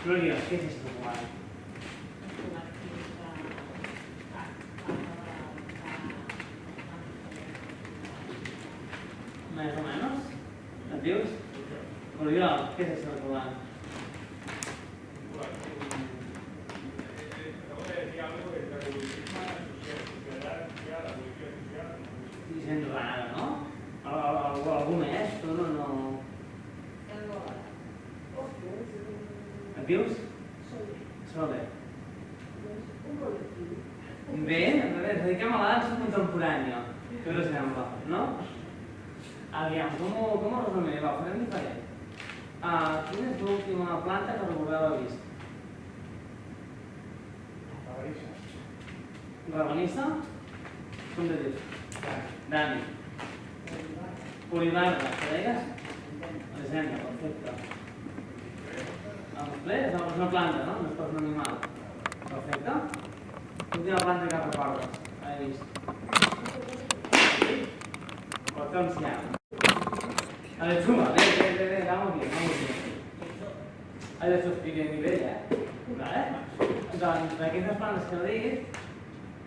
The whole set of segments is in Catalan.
Glòria, què és esto, Juan? Más o menos. ¿Et dius? Oriol, què és esto, Juan? Sí, sent rara, no? Algú més? Tu no... Et dius? Soler. Bé, ens dediquem a la dansa contemporània. Què us sembla, no? Aviam, com ho resumiré? Va, ho farem diferent. Quina és l'última planta que Rebordeu ha vist? Rabanissa? Com te dius? Dani. Polibarra, què deies? Elisenda, perfecte. El ple és una planta, no? No és pas un animal. Perfecte. L'última planta que recordes, he vist. Potencial. A lechuga, ve, vamos bien. A la sospirilla, ¿vale? Doncs d'aquestes plantes que he dit,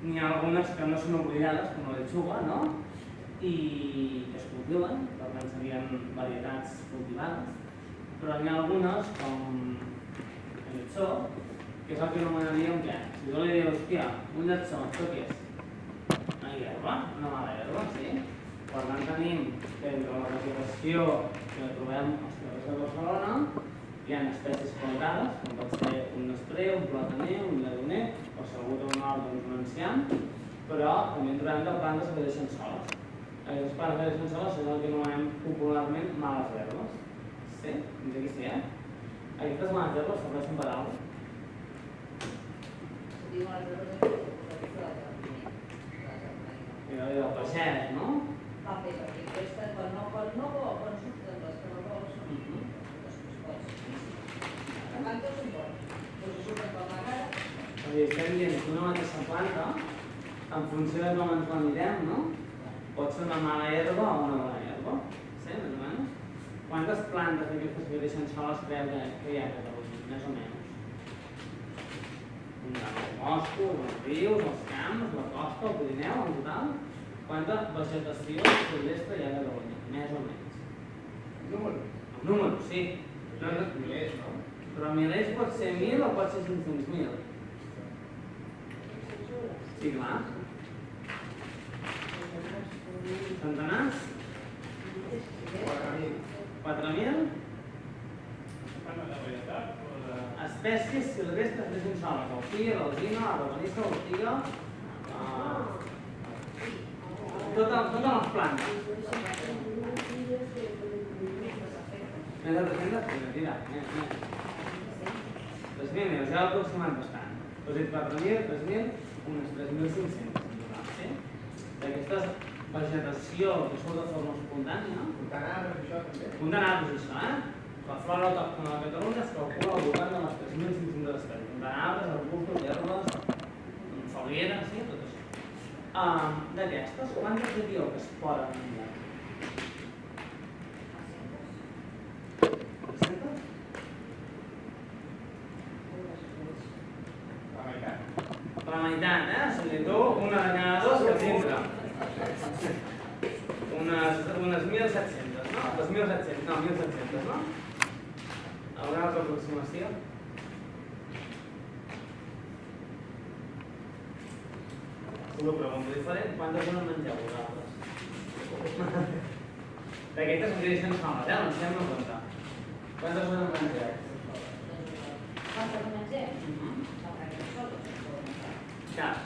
n'hi ha algunes que no són oblidades, com la lechuga, no? I que es cultiven, per tant serien varietats cultivades, però n'hi ha algunes, com el lletsó, que és el que anomenaríem què? Si jo li diu, hòstia, un lletsó, això què és? Una hierba, una mala hierba, sí? Per tant tenim que entre la vegetació que trobem als carrers de Barcelona hi ha espècies plantades, com pot ser un nesprer, un plataner, un lledoner, o segur que un altre, un enciam, però també en trobem de plantes que deixen soles. Aquestes plantes que deixen soles són el que anomenem popularment males herbes. Sí? Fins aquí sí, eh? Aquestes males herbes serveixen per alguna cosa? El peixet, no? Estem dient que una mateixa planta, en funció de com ens la mirem, no? Pot ser una mala herba o una bona herba. Sí, més o menys? Quantes plantes d'aquestes que deixen soles creu que hi ha a Catalunya, més o menys? Els boscos, els rius, els camps, la costa, el Pirineu, en total? Quanta vegetació silvestre hi ha a Catalunya, més o menys? Números? Números, sí. Milers, no? Però milers pot ser 1.000 o pot ser 500.000? Sí, clar. Centenars? 4.000? Espècies silvestres més insoles. El pi, l'alzina, la rabanissa, l'ortiga... Totes les plantes. Més de 300? Mira, més. 3.000, ja l'he aproximat bastant. Us he dit 4.000, 3.000, unes 3.500. Sí? D'aquesta vegetació que surt de forma espontània... Comptant arbres, això també? Comptant arbres, això, eh? La flora autòctona de Catalunya es calcula al voltant de les 3.500 espècies. Comptant arbres, arbustos, herbes, folgueres, sí, tot això. D'aquestes, quantes diríeu que es poden menjar? 300? Per la meitat, eh? O sigui, tu, una de cada dos que tindrà. Unes 1.700, no? 2.700, no, 1.700, no? Alguna altra aproximació? Una pregunta diferent, quantes en mengeu vosaltres? D'aquestes que deixen soles, no ens hem de comptar. Quantes en mengeu? Quantes en mengem? Cap.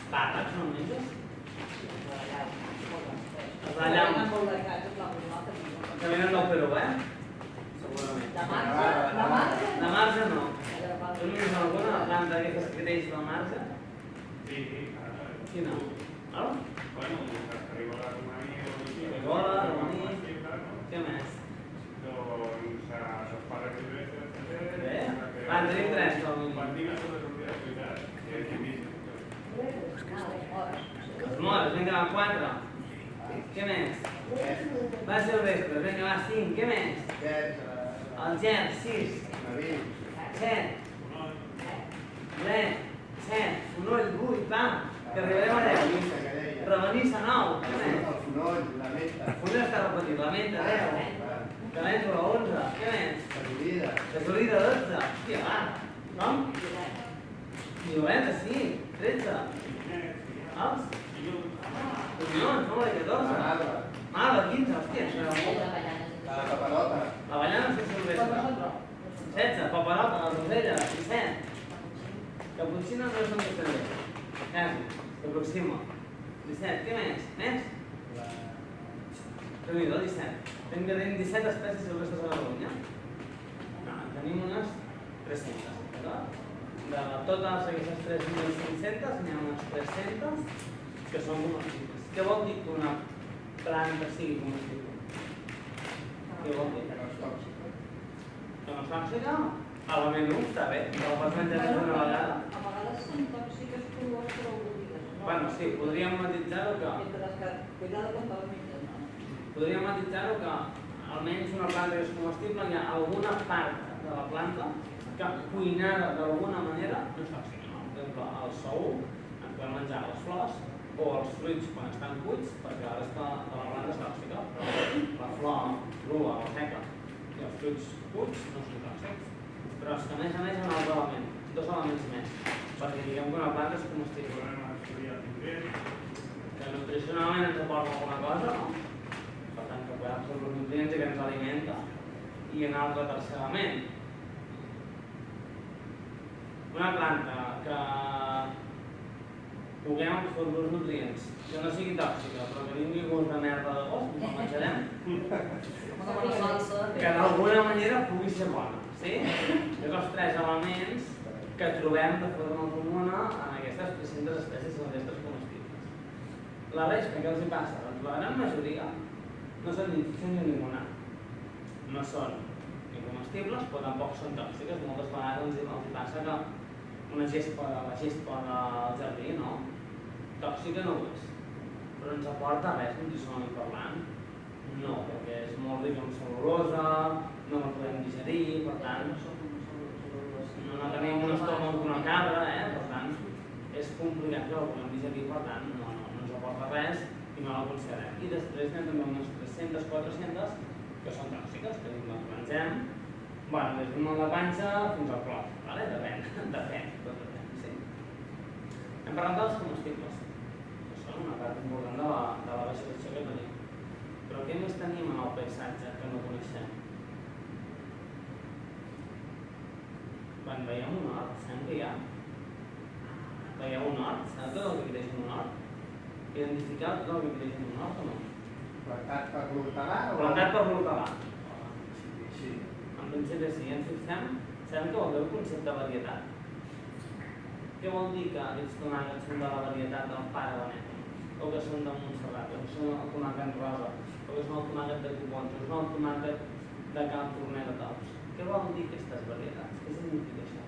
Espàrrecs, no menges? Els d'allà que venen del Perú, eh? Segurament. De marge? De marge no. Tu només alguna planta d'aquestes que creix de marge? Sí. Quina? Ara? Bueno, arriba la romaní... Rigola, romaní... Què més? Doncs, els pares silvestres també... Bé. Va, en tenim tres, com a mínim. Bandines són les universitats i el quimista. Els mores, vinga, va, 4. Què més? Va silvestre, vinga, va, 5. Què més? el Ger, 6, 7, l'E, 7, Fonoll, 8, pam, que arribarem a 10. Rebenissa, 9, què més? El fonoll, la menta. Fonoll està repetit, la menta, 10. Calèndula, 11, què més? Casolida. Casolida, 12, hòstia, va. Com? Violeta, sí, 13. Els? Collons, no, la 14. Marva. La 15, hòstia, això era molt. La paperota. La ballana, no sé si ho veig. 16, paperota, la rosella, 17. Caputxina no és un castellet. Quasi, s'aproxima. 17, què més? Més? Déu-n'hi-do, 17. Tenim 17 espècies silvestres a Catalunya. Tenim unes 300, d'acord? De totes aquestes 3.500, n'hi ha unes 300 que són comestibles. Què vol dir que una planta sigui comestible? Què vol dir? Que no és tòxica. Que no és tòxica? Element 1, està bé, però la pots menjar més d'una vegada. A vegades són tòxiques crues però avorrides. Bueno, sí, podríem matisar-ho que... Cuidado con los mites, no? Podríem matisar-ho que almenys una planta que és comestible hi ha alguna part de la planta que cuinada d'alguna manera no és tòxica, no? Per exemple, el saó en podem menjar les flors o els fruits quan estan cuits perquè la resta de la planta és tòxica, però la flor crua o seca i els fruits cuits no són tòxics. Però és que a més hi ha un altre element, dos elements més, perquè diguem que una planta és comestible. Que nutricionalment ens aporta alguna cosa, no? Per tant, que podem absorbir els nutrients i que ens alimenta. I un altre tercer element. Una planta que puguem absorbir els nutrients, que no sigui tòxica, però que tingui gust de merda de gos, ens la menjarem. Una bona salsa. Que d'alguna manera pugui ser bona, sí? Són els tres elements que trobem de forma comuna en aquestes 300 espècies silvestres comestibles. La resta, què els hi passa? Doncs la gran majoria no són ni tòxiques ni limonat. No són ni comestibles, però tampoc són tòxiques. Moltes vegades els hi passa que una gespa de la gespa del jardí, no? Tòxica no ho és, però ens aporta res nutricionalment parlant. No, perquè és molt ric en cel·lulosa, no la podem digerir, per tant, no tenim un estómac d'una cabra, per tant, és complicat que la puguem digerir, per tant, no ens aporta res i no la considerem. I després n'hi ha també unes 300-400 que són tòxiques, que les mengem, des d'una de panxa fins al clot, depèn, tot depèn, sí. Hem parlat dels comestibles, que són una part important de la vegetació que tenim. Però què més tenim en el paisatge que no coneixem? Quan veiem un hort, sabem què hi ha? Veieu un hort? Sabeu tot el que creix en un hort? Identificar tot el que creix en un hort o no? Plantat per l'hortelà o...? Plantat per l'hortelà. Sí. En principi, si ens fixem, sabem què vol dir el concepte de varietat. Què vol dir que aquests tomàquets són de la varietat del pare de net? O que són de Montserrat, o que són el tomàquet rosa, o que són el tomàquet de Copons, o que són el tomàquet de Can Torner de Tops. Què vol dir aquestes varietats? Què significa això?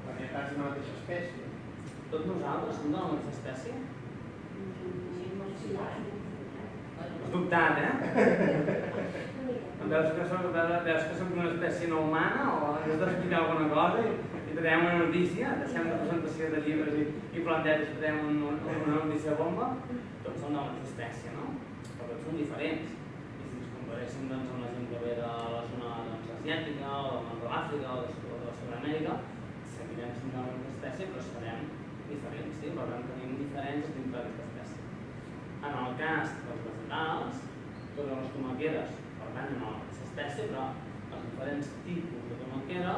Varietats de la mateixa espècie. Tots nosaltres som de la mateixa espècie? Has dubtat, Veus que soc una espècie no humana o has d'explicar alguna cosa i traiem una notícia, deixem la presentació de llibres i plantetes, traiem una notícia bomba? Tots som de la mateixa espècie, no? Però tots són diferents. I si ens comparéssim amb la gent que ve de la zona asiàtica o del nord de l'Àfrica o de la Sud-amèrica, seguirem sent de la mateixa espècie però serem diferents, sí? Per tant, tenim diferències dintre d'aquesta espècie. En el cas dels vegetals, totes les tomaqueres pertanyen a la mateixa espècie, però els diferents tipus de tomaquera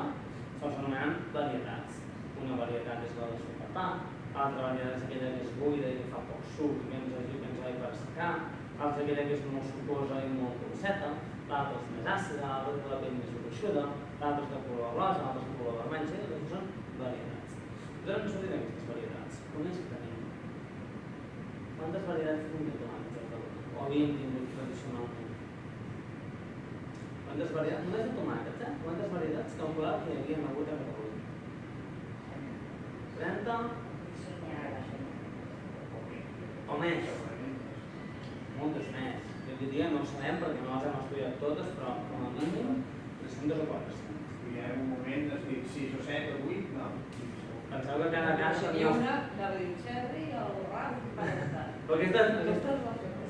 se'ls anomenen varietats. Una varietat és la de sucatà, l'altra varietat és aquella que és buida i que fa poc suc i que ens ajuda per assecar, l'altra aquella que és molt sucosa i molt dolceta, l'altra és més àcida, l'altra és de la pell més gruixuda, l'altra és de color rosa, l'altra és de color vermell, sí? Aquestes són varietats. D'on han sortit aquestes varietats? Com és que tenim? Quantes varietats tenim de tomàquets a Catalunya? O havíem tingut tradicionalment? Quantes varietats? Només de tomàquets, Quantes varietats calculava que hi havia hagut a Catalunya? 30? O més? Moltes més. diria, no ho sabem perquè no les hem estudiat totes, però com a mínim 300 o 400. Hi ha un moment, has dit 6 o 7 o 8, no? Penseu que cada cas... Seria una, anava a dir el Xerri i el Raf, per estar. Però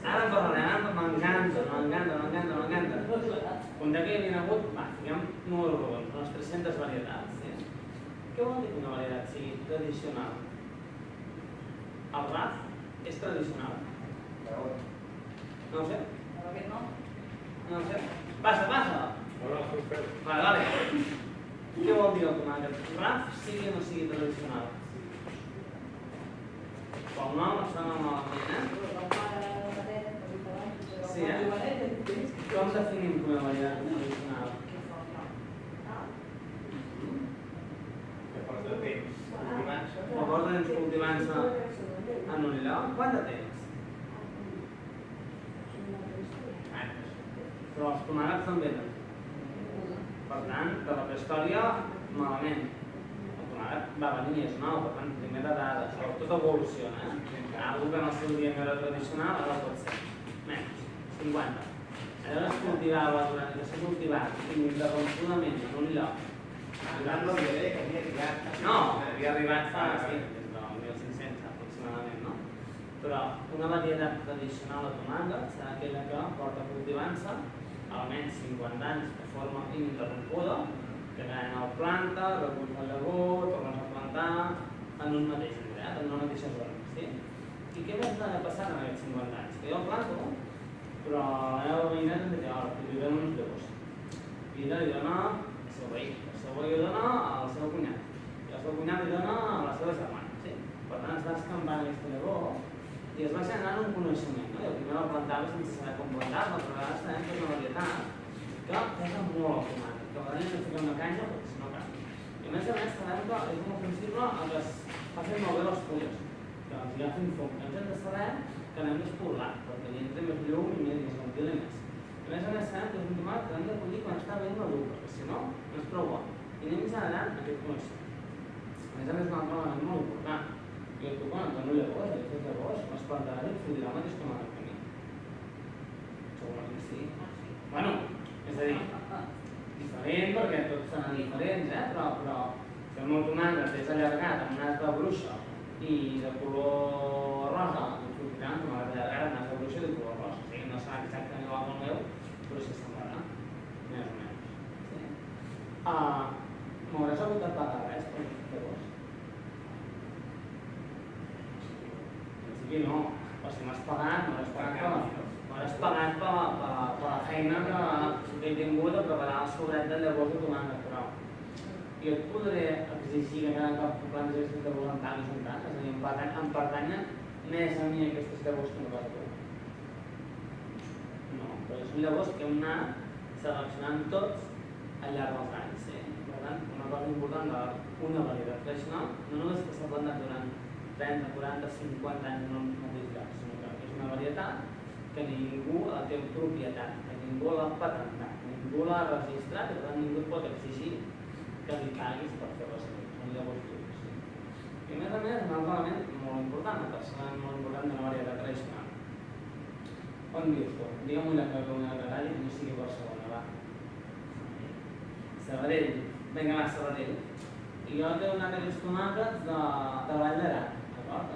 ara en parlarem, m'encanta. Compte que hi havia hagut, diguem, números rodons, unes 300 varietats. Sí? Què vol dir que una varietat sigui tradicional? El Raf és tradicional? No ho sé. Amb aquest nom? No ho sé. Passa. Vale. Què vol dir el tomàquet? Raf sigui o no sigui tradicional? Pel nom es sona malament, Sí, Com definim una varietat tradicional? Que porta temps cultivant-se. O porta temps cultivant-se en un lloc? Quant de temps? Anys. Però els tomàquets també tenen. Per tant, de la prehistòria, malament. El tomàquet va venir i és nou, per tant, primera dada. Això tot evoluciona, Algo que en el seu dia no era tradicional, ara pot ser. Menys, 50. Allò es cultivava durant que s'ha cultivat ininterrompudament en un lloc. Durant no havia que havia arribat. No, havia arribat fa, sí, des del 1500 aproximadament, no? Però una varietat tradicional de tomàquet serà aquella que porta cultivant-se almenys 50 anys de forma ininterrompuda, que cada any el planta, recull la llavor, tornes a plantar en un mateix indret, en una mateixa zona, sí? I què més ha passat en aquests 50 anys? Que jo el planto, però la meva veïna és de llavors, i li donen uns llavors. I ella li dona al seu veí, el seu veí li dona al seu cunyat, i el seu cunyat li dona a la seva germana, sí? Per tant, es va escampant aquesta llavor i es va generant un coneixement, no? I el primer el plantava sense saber com plantar-lo, però a vegades sabem que és una varietat que pesa molt el tomàquet, que a vegades hem de ficar una canya perquè si no cau. I a més sabem que és molt sensible a que es facin molt bé les fulles, que ens agafin foc. Ens hem de saber que l'hem d'espurlar, perquè li entra més llum i més ventil i més. A més sabem que és un tomàquet que hem de collir quan està ben madur, perquè si no, no és prou bo. I anem generant aquest coneixement. A més, un altre element molt important. Jo tu quan et dono llavors, aquestes llavors, les plantaràs i et fotrà el mateix tomàquet que mi. Segurament sí. Bueno, és a dir, diferent perquè tots seran diferents, però si el meu tomàquet és allargat amb nas de bruixa i de color rosa, em sortirà un tomàquet allargat amb nas de bruixa i de color rosa. O sigui, no serà exactament igual que el meu, però sí semblarà, més o menys. Sí? M'hauràs hagut de pagar res per aquestes llavors? En principi no. O sigui, m'has pagat per la feina que he tingut a preparar el sobret de llavors de tomàquet, però jo et podré exigir que cada cop que plantes aquestes llavors em paguis un tant, és a dir, em pertanyen més a mi aquestes llavors que no pas a tu. No, però són llavors que hem anat seleccionant tots al llarg dels anys. Per tant, una cosa important d'una varietat tradicional no només que s'ha plantat durant 30, 40, 50 anys en un mateix lloc, sinó que és una varietat que ningú la té en propietat, que ningú l'ha patentat, que ningú l'ha registrat i per tant ningú et pot exigir que li paguis per fer la seva. Són llavors lliures. I a més, un altre element molt important, un tercer element molt important d'una varietat tradicional. On vius tu? Digue'm un lloc que t'agradi que no sigui Barcelona, va. Sabadell. Vinga, va, Sabadell. I jo t'he donat aquests tomàquets de Vall d'Aran, d'acord?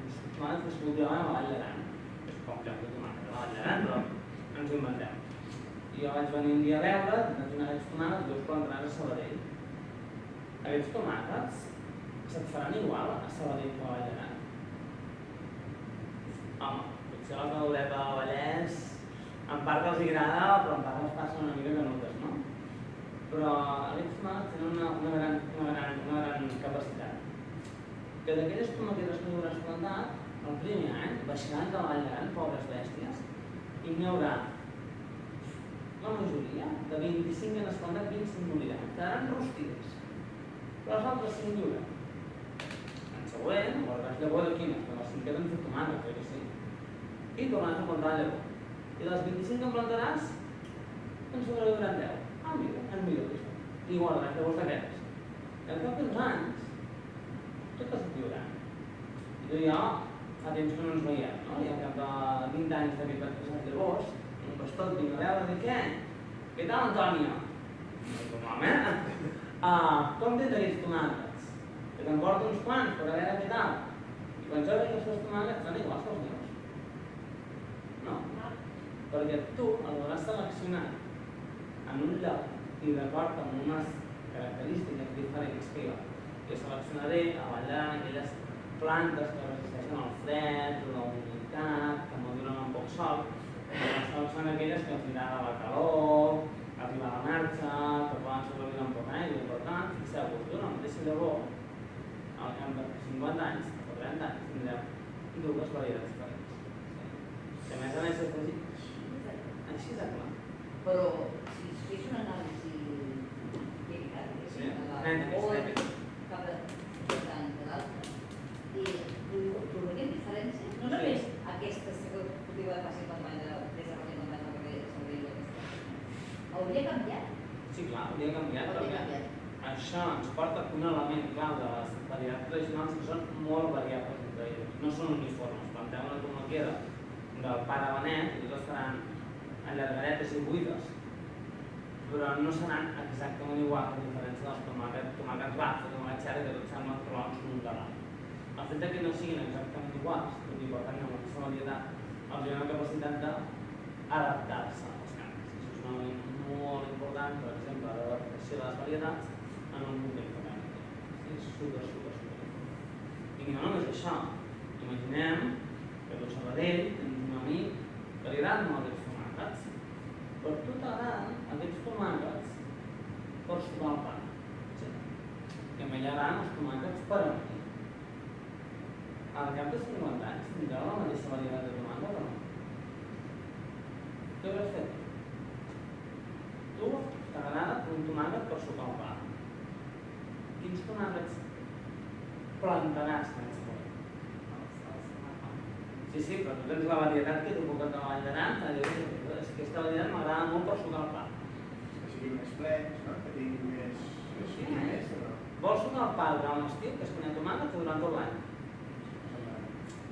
Uns tomàquets que es cultivaven a la Vall d'Aran. És poc lloc de tomàquet a la Vall d'Aran, però ens ho inventem. I jo vaig venir un dia a veure, vaig donar aquests tomàquets, dos plantaràs a Sabadell. Aquests tomàquets se't faran igual a Sabadell que a la Vall d'Aran? Home, potser els de l'Oleta del Vallès en part els agrada, però en part els passen una mica canutes, no? Però aquests tomàquets tenen una gran capacitat. Que d'aquelles tomaquetes que hauràs plantat, el primer any baixaran de la Vall d'Aran, pobres bèsties, i n'hi haurà la majoria, de 25 que n'has plantat, 25 moriran, quedaran rostides. Però els altres 5 lliuren. En següent, guardaràs llavor de quina, que les 5 queden fet tomàquet, que sí. I tornaràs a plantar llavor. I de les 25 que plantaràs, en sobreviuran 10. Ah, mira, és millor que això. I guardaràs llavors d'aquests. I al cap d'uns anys, totes et viuran. I tu i jo, fa temps que no ens veiem, no? I al cap de 20 anys d'aquest passat llavors, vinc a veure de què? Què tal, Antònia? Com home? Com tens aquests tomàquets? Que te'n porto uns quants per a veure què tal. I quan jo veig que els teus tomàquets són iguals que els meus. No. Perquè tu els hauràs seleccionat en un lloc i d'acord amb unes característiques diferents que jo seleccionaré a ballar aquelles plantes que resisteixen al fred, la humitat, que no duren un poc sol, són aquelles que els agrada la calor, arribar a la marxa, que poden sobreviure un poc d'aigua. Per tant, fixeu-vos, d'una mateixa llavor, al camp de 50 anys o 30 anys, tindrem dues varietats diferents. Que a més s'afegit així de clar. Però si es fes una anàlisi química, cap de any de l'altre, i trobarem diferències, no només aquestes que cultiva de fàcil campanya, des de fàcil campanya que s'hauria hauria canviat? Sí, clar, hauria canviat perquè això ens porta un element clau de les varietats tradicionals que són molt variables entre elles. No són uniformes. Planteu una tomaquera del pare Benet i totes seran allargadetes i buides, però no seran exactament iguals a diferència dels tomàquets rats o tomàquets xerri que tots semblen clons l'un de l'altre. El fet que no siguin exactament iguals, tot i per tenir la mateixa varietat, els dona la capacitat d'adaptar-se als canvis. Això és un element molt important, per exemple, de l'adaptació de les varietats en un context de canvi. És super. I no només això. Imaginem que a Sabadell tens un amic que li agraden molt aquests tomàquets, però a tu t'agraden aquests tomàquets per sucar el pa. Que a mi li agraden els tomàquets per a mi. Al cap de 50 anys tindreu la mateixa varietat de tomàquet o no? Què hauràs fet? Tu t'agrada un tomàquet per sucar el pa. Quins tomàquets plantaràs l'any següent? Sí, però tu tens la varietat que t'ho puc acabar d'anar, és que aquesta varietat m'agrada molt per sucar el pa. Que siguin més plens, no? Que tinguin més, o no? Vols sucar el pa durant l'estiu, que és quan hi ha tomàquets, o durant tot l'any?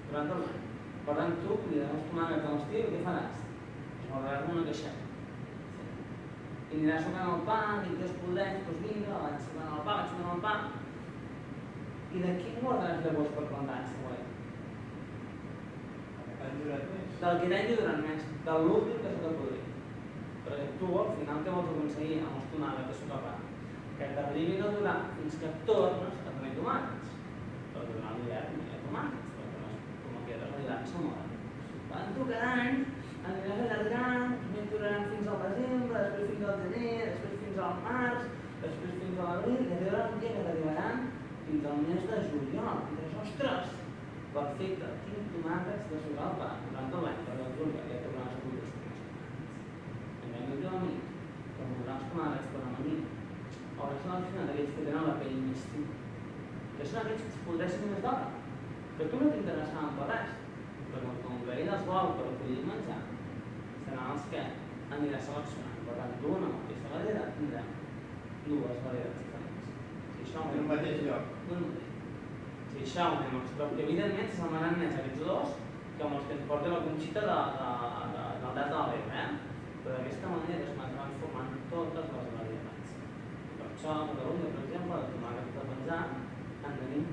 Durant tot l'any. Per tant, tu cuidaràs els tomàquets a l'estiu i què faràs? Es guardaràs una caixeta. I aniràs sucant el pa, i que es podreix, doncs vinga, vaig sucant el pa, I de quin guardaràs llavors per plantar l'any següent? Del que t'hagi durat més, de l'últim que se t'ha podrit. Perquè tu, al final, què vols aconseguir amb els tomàquets de sucar pa? Que t'arribin a durar fins que tornes a tenir tomàquets. Perquè durant l'hivern no hi ha tomàquets, perquè les tomaqueres a l'hivern s'amoren. Quan tu cada any aniràs allargant, primer duraran fins al desembre, després fins al gener, després fins al març, després fins a l'abril, i arribarà un dia que t'arribaran fins al mes de juliol. I dius, ostres, perfecte, tinc tomàquets de sucar el pa durant tot l'any, perquè el juliol ja tornaràs a collir els tomàquets. En canvi, el teu amic, que mourà els tomàquets per a mi, hauràs seleccionat aquells que tenen la pell més fina, que són aquells que es podressin més d'hora, que tu no t'interessaven per res, però com que ell els vol per acollir menjar, seran els que aniràs seleccionant. Per tant, tu una mateixa varietat tindrem dues varietats diferents. En un mateix lloc. Si això ho anem a extraure, que evidentment s'amaran més aquests dos que amb els que ens porta la Conxita del Delta de l'Ebre, però d'aquesta manera es van transformant totes les varietats. Per això a Catalunya, per exemple, de tomàquets de menjar en tenim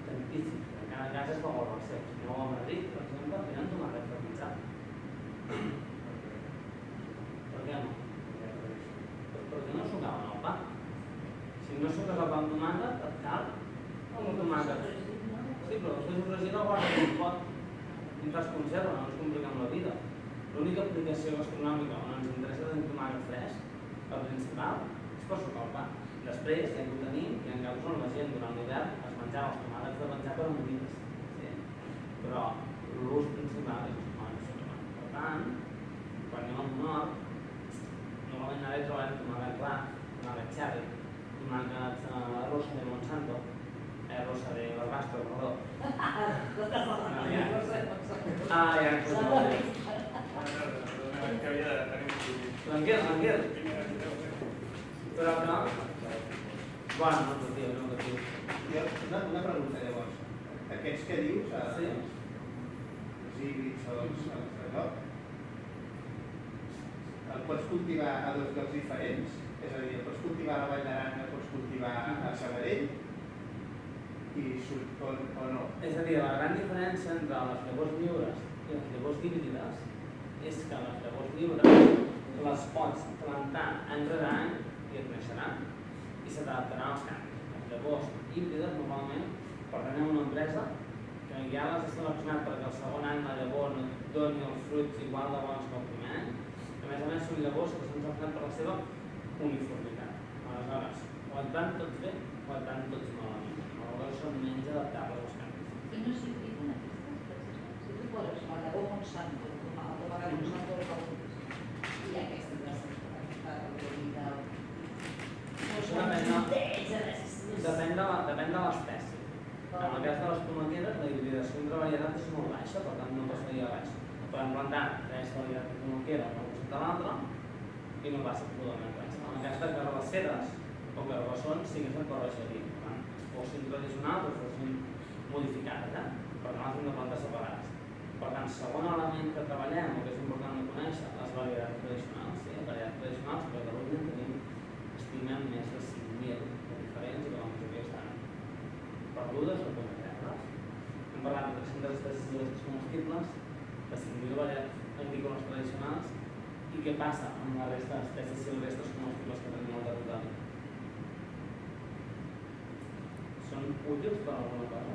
tantíssims. En cada casa es va guardar el seu. Si no a Madrid, per exemple, tenen tomàquets de menjar. Per què no? Perquè no sucaven el pa. Si no suques el pa amb tomàquet, et cal un tomàquet. Sí, però després ho regida el guarda un pot. I fas conserva, no ens compliquem la vida. L'única aplicació gastronòmica on ens interessa tenir tomàquet fresc, el principal, és per sucar el pa. Després, ja ho tenim, hi ha casos on la gent durant l'hivern es menjava els tomàquets de menjar per amonides. Sí? Però l'ús principal és els tomàquets de menjar. Per tant, quan anem al nord, normalment ara hi trobem tomàquet clar, tomàquet xerri, tomàquets rosa de Monsanto, rosa de Barbastro, perdó. Ja ens ho trobo. Tranquil. Però no? Bueno, no patiu. Una pregunta, llavors. Aquests que dius, els híbrids o els allò, el pots cultivar a dos llocs diferents, és a dir, el pots cultivar a la Vall d'Aran, el pots cultivar a Sabadell, i surt o no. És a dir, la gran diferència entre les llavors lliures i les llavors híbrides és que les llavors lliures les pots plantar any rere any i et neixeran i se t'adaptaran als canvis. Les llavors híbrides normalment pertanyen a una empresa que ja les ha seleccionat perquè el segon any la llavor no et doni els fruits igual de bons que el primer any. A més són llavors que s'han seleccionat per la seva uniformitat. Aleshores, o et van tots bé o et van tots malament. Aleshores són menys adaptables als canvis. I no s'impliquen aquestes coses. Si tu poses la llavor Monsanto, el tomàquet Monsanto de Caucus, i aquesta de la certificat, Depèn de l'espècie. En el cas de les tomaqueres, la hibridació entre varietats és molt baixa, per tant no passaria res. Podem plantar 3 varietats de tomaquera una costat a l'altra i no passa absolutament res. En el cas de carbasseres o carbassons sí que se'n corregiria. Per tant, fossin tradicionals o fossin modificades, per tant les hem de plantar separades. Per tant, segon element que treballem, o que és important de conèixer, les varietats tradicionals. Les varietats tradicionals que a Catalunya estimem més de 5.000 de diferents i que la majoria estan perdudes o comercials. Hem parlat de 300 espècies silvestres comestibles, de 5.000 varietats agrícoles tradicionals i què passa amb la resta d'espècies silvestres comestibles que tenim al territori. Són útils per alguna cosa?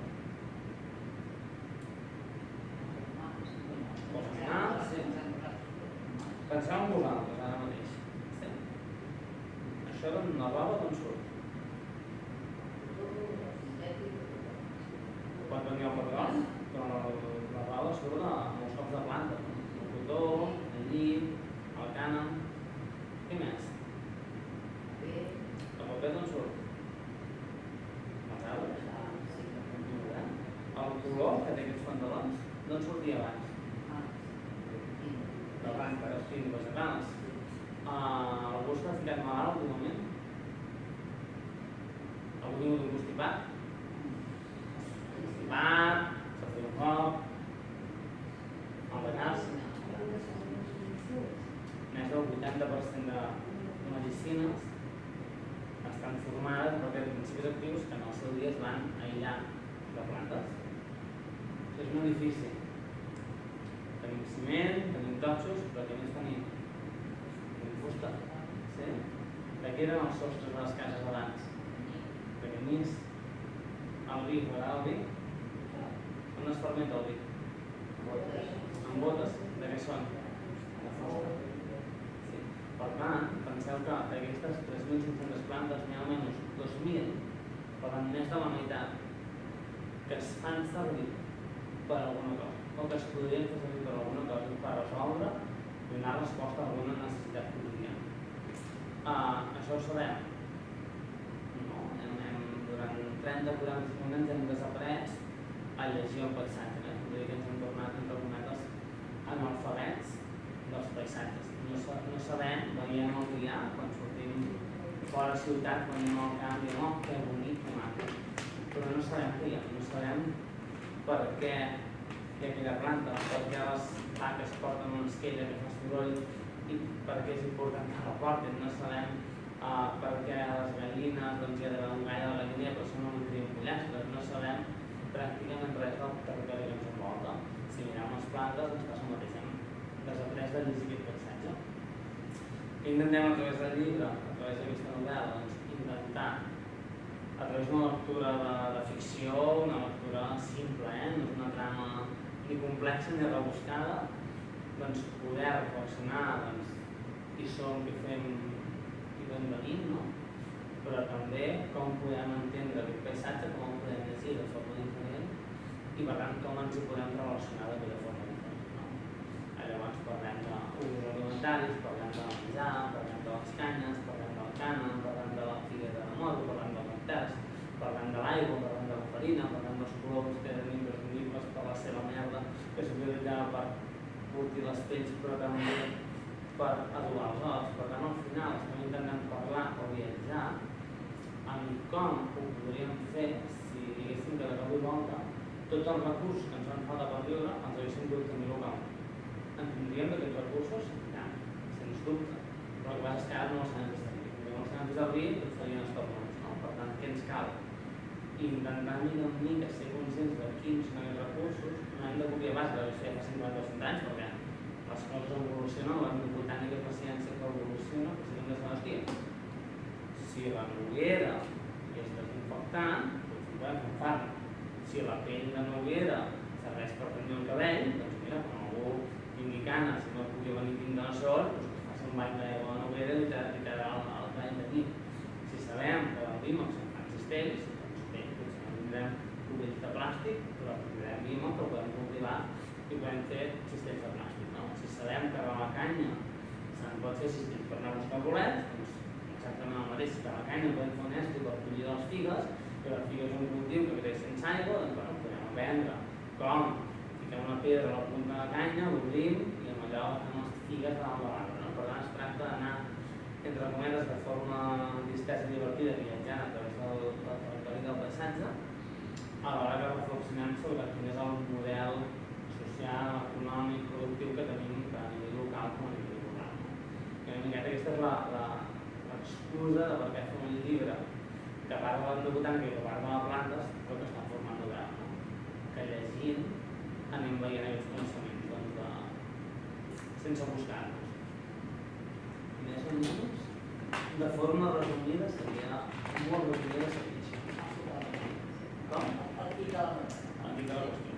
Penseu en vosaltres ara mateix. Sí. Això d'on la roba d'on surt? Pot venir el petroli, però la roba surt de molts cops de planta. El cotó, el lli, el cànem. Què més? El paper d'on surt? Els arbres? El color que té aquests pantalons, d'on sortia abans? De planta, dels fins vegetals. Algú s'ha ficat malalt últimament? Algú diu d'un constipat? Constipat, s'ha fet un cop, embanyar-se. Més del 80% de medicines estan formades per aquests principis actius que en el seu dia es van aïllar de plantes. Això és un edifici. Tenim ciment, tenim totxos, però què més tenim? Tenim fusta. Sí? De què eren els sostres de les cases abans? De canyís. El vi, m'agrada el vi? On es fermenta el vi? En botes. De què són? De fusta. Sí. Per tant, penseu que d'aquestes 3.500 plantes n'hi ha almenys 2.000, per tant més de la meitat, que es fan servir per alguna cosa, o que es podrien fer servir per alguna cosa per resoldre i donar resposta a alguna necessitat quotidiana. Això ho sabem? No. Durant 30-40 anys hem desaparès a llegir el paisatge. Vull dir que ens hem tornat, entre cometes, analfabets dels paisatges. No sabem, veiem el dia, quan sortim fora de ciutat, quan anem al camp, diem, oh, que bonic, que maco. Però no sabem què hi ha, no sabem per què hi ha aquella planta, per què les vaques porten una esquella que fa soroll i per què és important que la portin. No sabem per què les gallines, doncs hi ha d'haver un gall a la galliner, però això no ho crien pollastres. No sabem pràcticament res del territori que ens envolta. Si mirem les plantes, ens passa el mateix. Hem desaprès de llegir aquest paisatge. Intentem a través del llibre, a través d'aquesta novel·la, intentar a través d'una lectura de ficció, una lectura simple, no és una trama ni complexa ni rebuscada, doncs poder reflexionar qui som, què fem i d'on venim, no? Però també com podem entendre aquest paisatge, com el podem llegir de forma diferent i per tant com ens hi podem relacionar de forma diferent, no? Llavors parlem d'usos alimentaris, parlem de menjar, parlem de les canyes, parlem del cànem, parlem de la figuera de moro, parlem del lactès, parlem de l'aigua, parlem de la farina, parlem dels coloms que eren imprescindibles per la seva merda, que s'utilitzava per curtir les pells, però també per adobar els os. Per tant, al final estem intentant parlar o viatjar amb com ho podríem fer si diguéssim que de cop i volta tots els recursos que ens fan falta per viure els haguéssim pogut tenir localment. En tindríem d'aquests recursos? I tant, sens dubte. Però el que passa és que ara no el sabem fer servir. No el sabem fer servir, doncs farien els tornons, no? Per tant, què ens cal? Intentar mica en mica ser conscients de quins són aquests recursos, no hem de copiar pas de la història fa 50 o 100 anys, perquè les coses evolucionen, la botànica i la ciència que evoluciona, però sí que hem de saber, hòstia, si la noguera és desinfectant, doncs no podem fer un fàrmac. Si la pell de noguera serveix per tenir el cabell, doncs mira, quan algú tingui canes i no pugui venir tinc de sort, doncs que es faci un bany d'aigua de noguera i quedarà el cabell d'aquí. Si sabem que el dímox en fa cistells, doncs bé, potser no tindrem cubells de plàstic, però tindrem dímox que podem cultivar i podem fer cistells de plàstic. No? Si sabem que a la canya se'n pot fer cistells per anar a buscar bolets, doncs exactament el mateix, que a la canya podem fer un estri per collir les figues, que la figa és un cultiu que creix sense aigua, doncs bueno, podem aprendre com fiquem una pedra a la punta de la canya, l'obrim i amb allò fem les figues de l'arbre. No? Per tant, es tracta d'anar, entre cometes, de forma distesa i divertida, viatjant a través del territori del paisatge, a l'hora que reflexionem sobre quin és el model social, econòmic, productiu que tenim tant a nivell local com a nivell global. I una miqueta aquesta és l'excusa de per què fem un llibre que parla de botànica i que parla de plantes, però que està en forma novel·la, no? Que llegint anem veient aquests coneixements, doncs, sense buscar-los. Més o menys, de forma resumida, seria molt resumida, seria així. Com? El tic de la qüestió. El tic de la qüestió.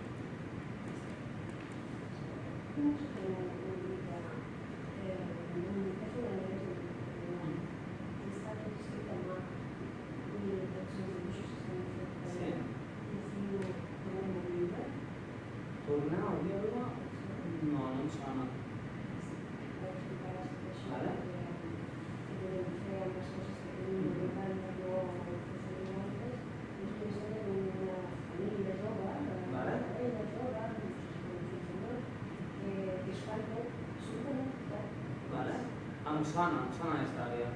Tornar a viure? No, no em sona. Vale? Vale? Vale? Em sona la història.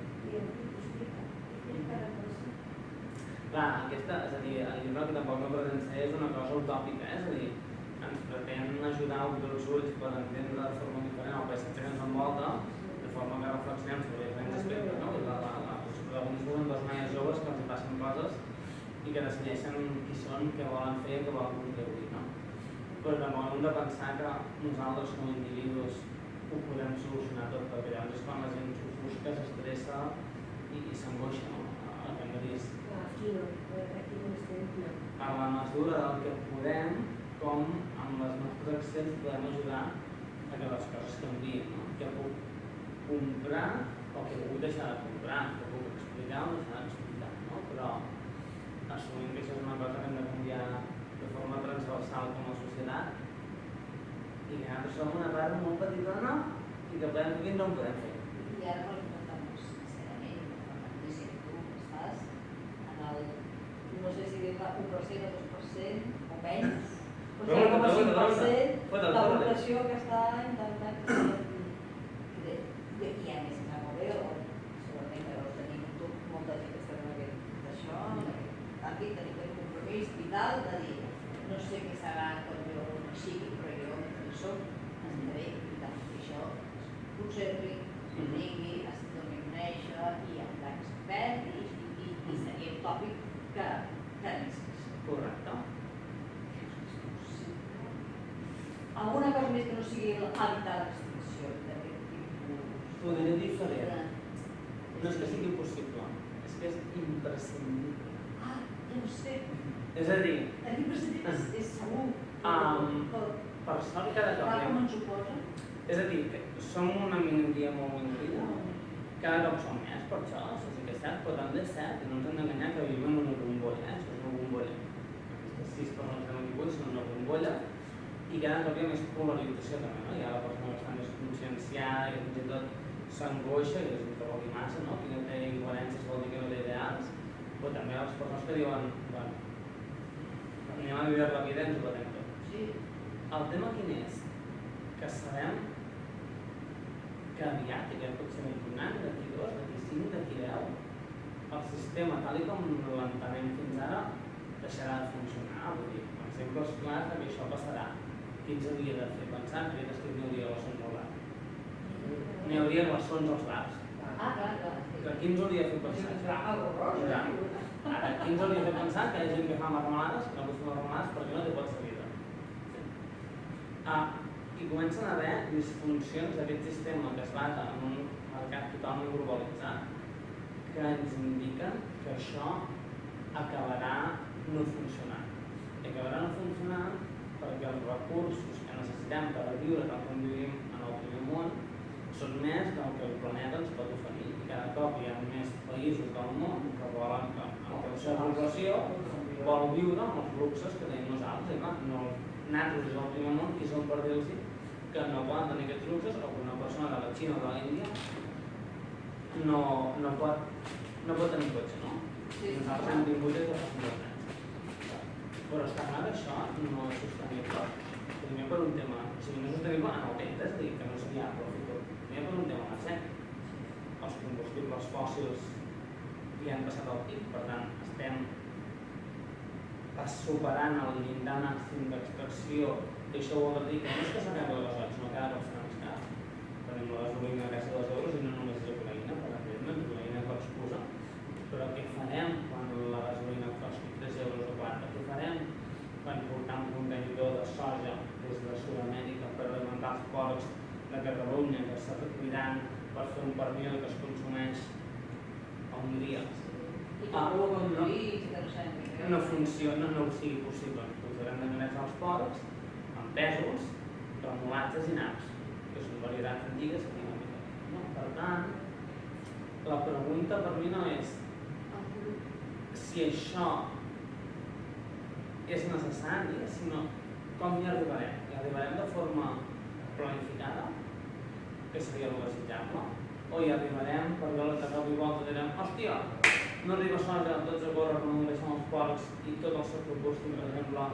Clar, aquesta, és a dir, el llibre que tampoc no pretén ser és una cosa utòpica, és a dir, ens pretén ajudar a obrir els ulls per entendre de forma diferent el paisatge que ens envolta, de forma que reflexionem sobre diferents aspectes, no? I els protagonistes són dos noies joves que els passen coses i que decideixen qui són, què volen fer, què volen contribuir, no? Però tampoc hem de pensar que nosaltres com a individus ho podem solucionar tot, perquè llavors és quan la gent s'ofusca, s'estressa i s'angoixa, no? El que hem de dir és a la mesura del que podem, com amb les nostres accions podem ajudar a que les coses canviïn, no? Què puc comprar o què puc deixar de comprar, què puc explicar o deixar d'explicar, no? Però assumint que això és una cosa que hem de canviar de forma transversal com a societat i que nosaltres som una part molt petitona i que podem fer i no ho podem fer. I ara no li preguntamos sincerament, no sé tu estàs en el, no sé si dir-ne 1% o 2% o menys, però 0,5% de la població que està intentant que i aquí a més està molt bé, segurament que deu tenir molta gent que està en d'això, en aquest àmbit, tenim un compromís vital de dir no sé què serà quan jo no sigui, però jo mentre soc estaré lluitant. I això conservi, digui, es doni a conèixer i en tant expert i seria un tòpic que n'existeix. Correcte. Alguna cosa més que no sigui evitar l'extinció d'aquest tipus? T'ho diré diferent. No és que sigui impossible, és que és imprescindible. Ah, ja ho sé. És a dir, L'imprescindible és segur. per sort cada cop Tal com ens ho posa. És a dir, que som una minoria molt minoria, cada cop som més per això, això sí que és cert, però també és cert, i no ens hem d'enganyar que vivim en una bombolla, això és una bombolla. Aquestes 6 persones que hem aquí són una bombolla, i cada cop hi ha més polarització també, no? Hi ha la persona que està més conscienciada i fins i tot s'angoixa i és un que vol dir massa, no? Qui no té incoherències vol dir que no té ideals, però també les persones que diuen, bueno, anem a viure la vida i ens ho batem tot. Sí. El tema quin és? Que sabem que aviat, i que pot ser d'aquí un any, d'aquí 2, d'aquí 5, d'aquí 10, el sistema, tal com l'entenem fins ara, deixarà de funcionar. Vull dir, exemples clars que això passarà. Qui ens hauria de fer pensar que aquest estiu no hauria de ser molt alt? n'hi hauria glaçons als bars. Clar. Que qui ens hauria fet pensar? Horrorós. Ara, qui ens hauria fet pensar que hi ha gent que fa marmelades, que no pot fer marmelades perquè no té pots de vida? I comencen a haver disfuncions d'aquest sistema que es basa en un mercat totalment globalitzat que ens indiquen que això acabarà no funcionant. I acabarà no funcionant perquè els recursos que necessitem per viure tal com vivim en el primer món són més del que el planeta ens pot oferir. I cada cop hi ha més països del món que volen que la seva població vol viure amb els luxes que tenim nosaltres. I clar, nosaltres des del primer món qui som per dir-los que no poden tenir aquests luxes o que una persona de la Xina o de l'Índia no pot tenir cotxe, no? Nosaltres hem tingut des de fa 50 anys. Però està clar que això no és sostenible. Primer per un tema, o sigui, no és sostenible en el temps, és a dir, que no és viable el futur. Primer per un tema energètic. Els combustibles fòssils ja han passat el pic, per tant, estem superant el llindar màxim d'extracció i això vol dir que no és que s'acabi el gasoil, sinó que cada cop serà més car. Tenim la gasolina a quasi 2 euros i no només és Ucraïna, per exemple, Ucraïna per excusa. Però què farem quan la gasolina costi 3 euros o 4? Què farem quan portam un contenidor de soja des de Sud-amèrica per alimentar els porcs de Catalunya que s'està cuidant per fer un pernil que es consumeix a Hongria? No funciona, no sigui possible. Posarem d'engranats als porcs amb pèsols, remolatges i naps, que són varietats antigues que tenim a no? Per tant, la pregunta per mi no és si això és necessari, sinó com hi arribarem. Hi arribarem de forma planificada, que seria el desitjable, o hi arribarem perquè de cop i volta direm hòstia, no arriba soja, tots a córrer com no deixem els porcs i tot el sector costum, per exemple,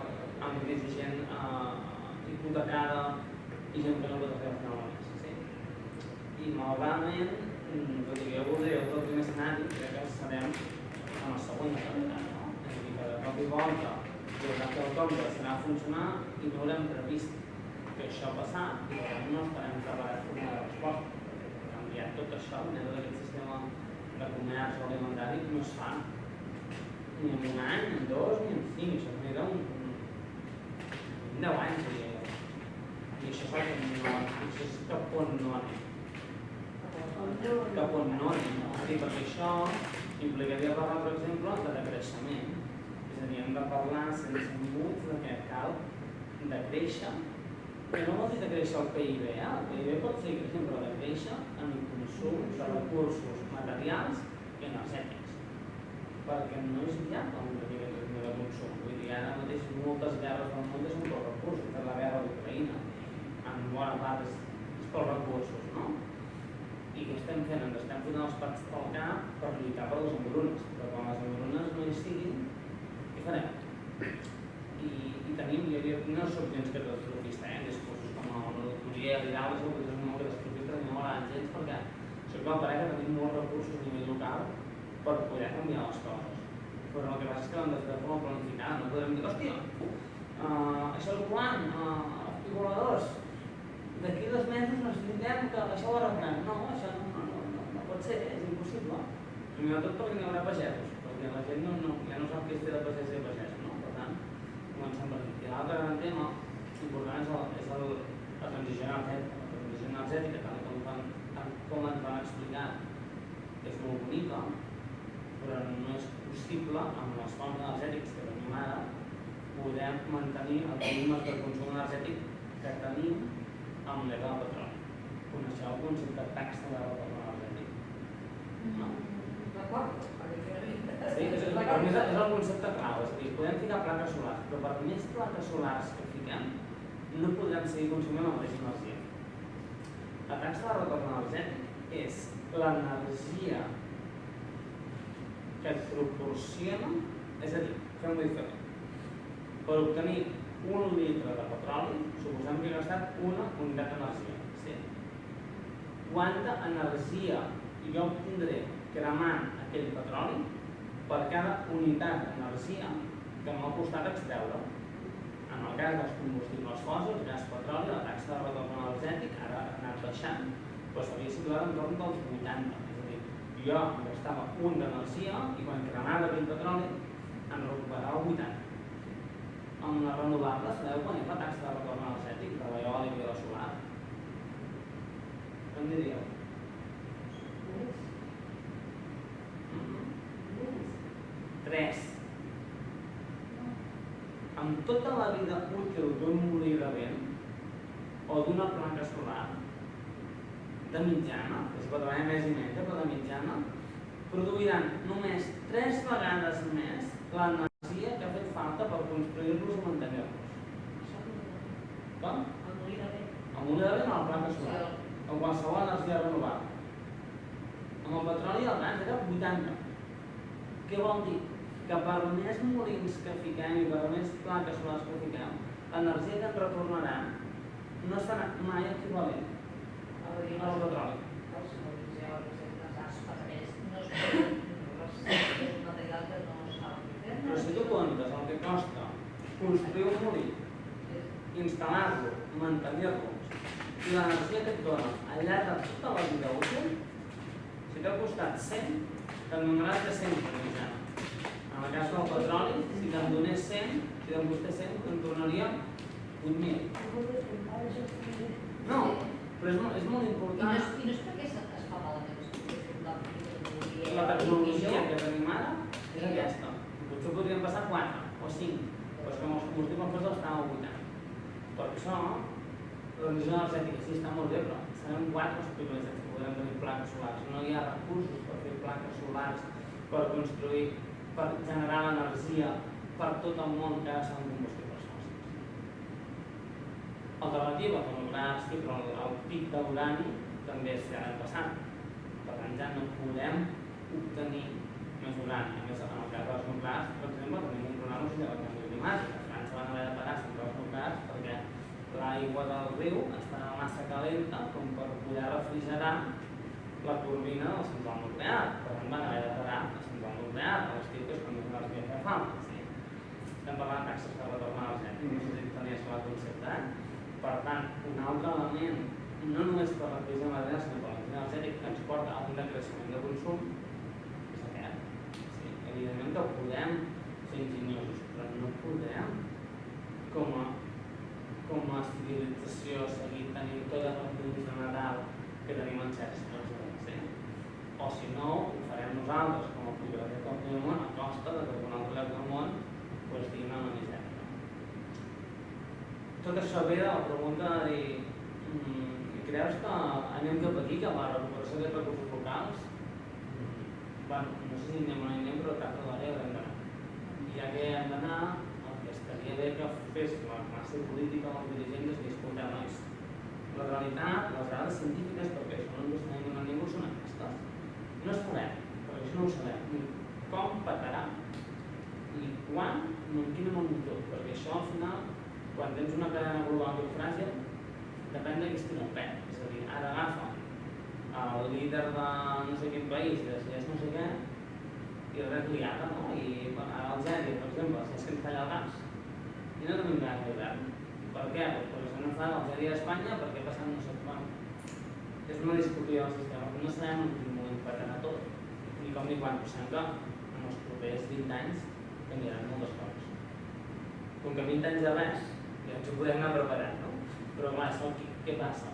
amb crisi gent hipotecada i gent que no pot fer finalment. Sí? I malauradament, tot i que jo voldria el primer escenari, crec que serem en el segon de realitat, no? És a dir, que de cop i volta hi haurà quelcom que serà a funcionar i no haurem previst que això passat i no estarem preparats per una resposta. Perquè canviar tot això, dintre d'aquest sistema de comerç alimentari, no es fa ni en un any, ni en 2, ni en 5, això genera un 10 anys, diria jo. I això és cap on no anem. Cap on no anem, no? Perquè això implicaria parlar, per exemple, de decreixement. És a dir, hem de parlar sense muts de que cal decréixer, que no vol dir decréixer el PIB, el PIB pot seguir creixent, però decréixer en el consum de recursos materials i energètics, perquè no és viable un petit ritme de consum. Vull dir, ara mateix moltes guerres del món són pels recursos, per la guerra d'Ucraïna, en bona part és pels recursos, no? I què estem fent? Ens estem fotent els pats pel cap per lluitar per les engrunes, però quan les engrunes no hi siguin, què farem? I tenim, no soc gens catastrofista, discursos com el Turiel i d'altres, que és molt catastrofista, no m'agraden gens perquè això que pareix que tenim molts recursos a nivell local per poder canviar les coses. Però el que passa és que hem de fer de forma planificada, no podem dir, hòstia, això és quan, els picoladors, d'aquí 2 mesos necessitem que això ho arreglem. No, això no pot ser, és impossible. Primer de tot perquè n'hi haurà pagesos, perquè la gent ja no sap què és fer de pagès i de pagès, no? Per tant, comencem per aquí. I l'altre gran tema important és la transició energètica. La transició energètica, tal com ens van explicar, és molt bonica, però no és possible amb les fonts energètiques que tenim ara poder mantenir els volums de consum energètic que tenim amb l'era del petroli. Coneixeu el concepte de taxa de retorn energètic? No? D'acord? Sí, és el concepte clau, és a dir, podem ficar plaques solars, però per més plaques solars que fiquem, no podrem seguir consumint la mateixa energia. La taxa de retorn energètic és l'energia que et proporciona, és a dir, fem-ho diferent. Per obtenir 1 litre de petroli, suposem que he gastat una unitat d'energia. Sí? Quanta energia jo obtindré cremant aquell petroli per cada unitat d'energia que m'ha costat extreure? En el cas dels combustibles fòssils, gas, petroli, la taxa de retorn energètic ara ha anat baixant, però s'havia situat oscil·lar entorn dels 80. És a dir, jo gastava un d'energia i quan cremava aquell petroli en recuperava 80. Amb les renovables, sabeu quan és la taxa de retorn energètic de l'eòlic i de la solar? Què en diríeu? Tres. Amb tota la vida útil d'un molí de vent o d'una placa solar, de mitjana, que es pot treballar més i menys, però de mitjana, produiran només 3 vegades més l'energia que ha fet falta per construir-los i mantenir-los. Com? El molí de vent. El molí de vent o la placa solar? O qualsevol energia renovable. Amb el petroli i el gas era 80. Què vol dir? Que per més molins que fiquem i per més plaques solars que fiquem, l'energia que ens retornaran no serà mai equivalent al petroli. Els molins eòlics i les asfaltes no es poden, és un material que no es fa Però si tu comptes el que costa construir un molí, instal·lar-lo, mantenir-lo, i l'energia que et dona al llarg de tota la vida útil, si t'ha costat 100, te'n donaràs de 100 per mitjana. En el cas del petroli, si te'n donés 100, si te'n costés 100, te'n tornaria 8.000. No, però és molt important. I no és perquè es fa malament, La tecnologia que tenim ara és aquesta. Potser podríem passar 4 o 5, però és que amb els combustibles fòssils estàvem a 80. Per això, la transició energètica sí està molt bé, però serem 4 els primers que podrem tenir plaques solars. No hi ha recursos per fer plaques solars, per construir, per generar l'energia per tot el món que ara són combustibles fòssils. Alternativa, com el gas, sí, però el pic d'urani també és ja l'any passat. Per tant, ja no podem obtenir més urani. A més, en el cas dels nuclears, per exemple, tenim un problema de la canvi climàtic. A França van haver de parar centrals nuclears perquè l'aigua del riu estava massa calenta com per poder refrigerar la turbina de la central nuclear. Per tant, van haver de parar la central nuclear a l'estiu, que és quan no els havia fet falta. Sí? Estem parlant de taxes de retorn energètic, no sé si tenies el concepte. Per tant, un altre element, no només per la crisi madrina, sinó per la crisi energètica que ens porta a un decreixement de consum, és aquest. Sí, evidentment que podem ser enginyosos, però no podem, com a civilització, seguir tenint tota la cultura general que tenim en certs llocs. Sí? O si no, ho farem nosaltres, com a prioritat del món, a costa de que un altre lloc del món estigui en la misèria. Tot això ve de la pregunta de dir creus que anem cap aquí, cap a la recuperació dels recursos locals? Bueno, no sé si anem o no anem, però cap de l'àrea haurem d'anar. I ja que hem d'anar, el que estaria bé que fes la classe política o els dirigents és dir, escolteu, nois, la realitat, les dades científiques, perquè això no ens estem donant ningú, són aquestes. No sabem, perquè això no ho sabem, ni com petarà, ni quan, ni en quina magnitud, perquè això al final, quan tens una cadena global molt fràgil, depèn de qui estigui el pet. És a dir, ara agafa el líder de no sé quin país i decideix no sé què i res liada, no? I ara Algèria, per exemple, si és que ens falla el gas i no tenim gas d'hivern. Per què? Perquè se n'enfada Algèria a Espanya perquè ha passat no sé quan. És una discusió del sistema, però no sabem en quin moment petarà tot. Ni com ni quan, però sembla que en els propers 20 anys canviaran moltes coses. Com que 20 anys de res, ja ens ho podem anar preparant, no? Però clar, això què passa?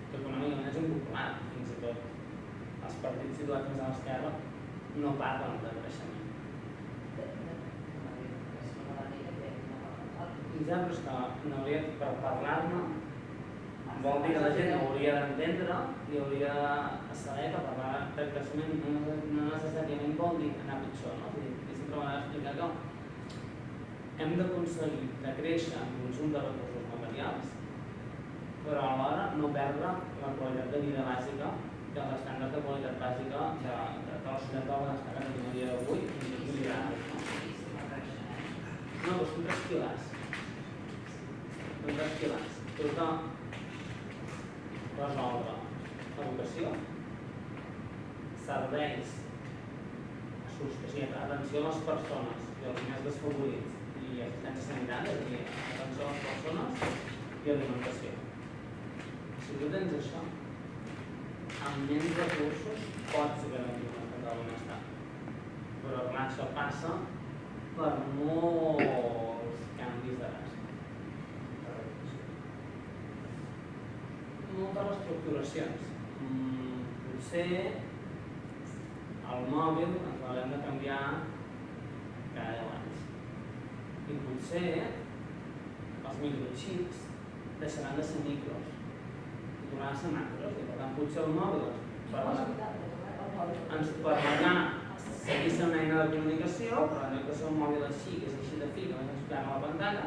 Que econòmicament és impopular, fins i tot. Els partits situats més a l'esquerra no parlen de creixement. Ja, però és que no hauria, per parlar-ne, vol dir que la gent hauria d'entendre i hauria de saber que parlar de creixement no necessàriament vol dir anar pitjor, no? I sempre m'ha d'explicar que hem d'aconseguir de créixer en consum de recursos materials, però alhora no perdre la qualitat de vida bàsica i els estàndards de qualitat bàsica de la societat del benestar que tenim a dia d'avui fins i tot millorar. No, però són 3 pilars. Són 3 pilars. Tot de resoldre educació, serveis, o sigui, atenció a les persones i als més desfavorits i assistència sanitària, és a dir, atenció a les persones i alimentació. Si tu tens això, amb menys recursos pots garantir un estat del benestar. Però clar, això passa per molts canvis de base. Moltes reestructuracions. Potser el mòbil ens l'haurem de canviar cada 10 anys. I potser els microchips deixaran de ser micros i tornaran a ser macros. I per tant, potser el mòbil ens permetrà seguir sent una eina de comunicació, però en lloc de ser un mòbil així, que és així de fi, que només ens plega a la pantalla,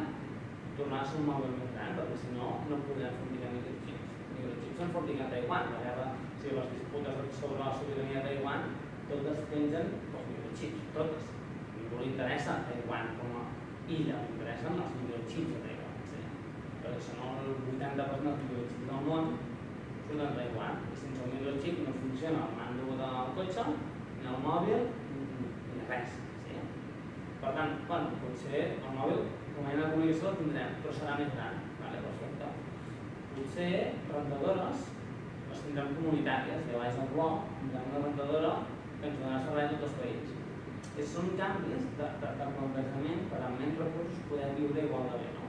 tornarà a ser un mòbil més gran, perquè si no, no podrem fabricar microchips. Microchips s'han fabricat a Taiwan. La guerra, o sigui, les disputes sobre la sobirania de Taiwan, totes pengen els microchips, totes. Ningú li interessa Taiwan com a illa, li interessen els microchips de Taiwan. Sí. Perquè si no, el 80% dels microchips del món surten de Taiwan. I sense el microchip no funciona el mando del cotxe, ni el mòbil, ni res. Sí? Per tant, bueno, potser el mòbil com a eina de comunicació el tindrem, però serà més gran. Vale, perfecte. Potser rentadores les tindrem comunitàries, de baix al bloc, tindrem una rentadora que ens donarà servei a tot el país. I són canvis de plantejament per amb menys recursos poder viure igual de bé, no?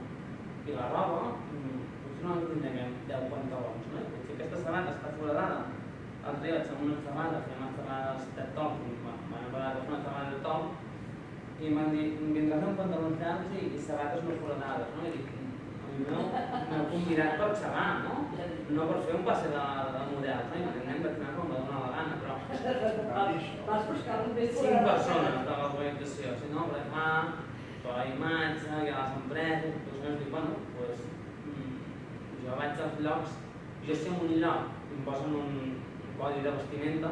I la roba, potser no en tindrem 10 pantalons, no? Potser aquesta sabata està foradada. L'altre dia vaig a una xerrada, fèiem unes xerrades TED Talk, m'han parlat de fer una xerrada TED Talk, i m'han dit, vindràs amb pantalons llargs i sabates no foradades, no? I dic, m'heu convidat per xerrar, no? No per fer un passe de models, no? I m'anem vaig anar com me dóna la gana, però... Vas buscar un més 5 persones de l'organització, si no, perquè clar, tota la imatge, hi ha les empreses, doncs dic, bueno, doncs jo vaig als llocs, jo si en un lloc em posen un codi de vestimenta,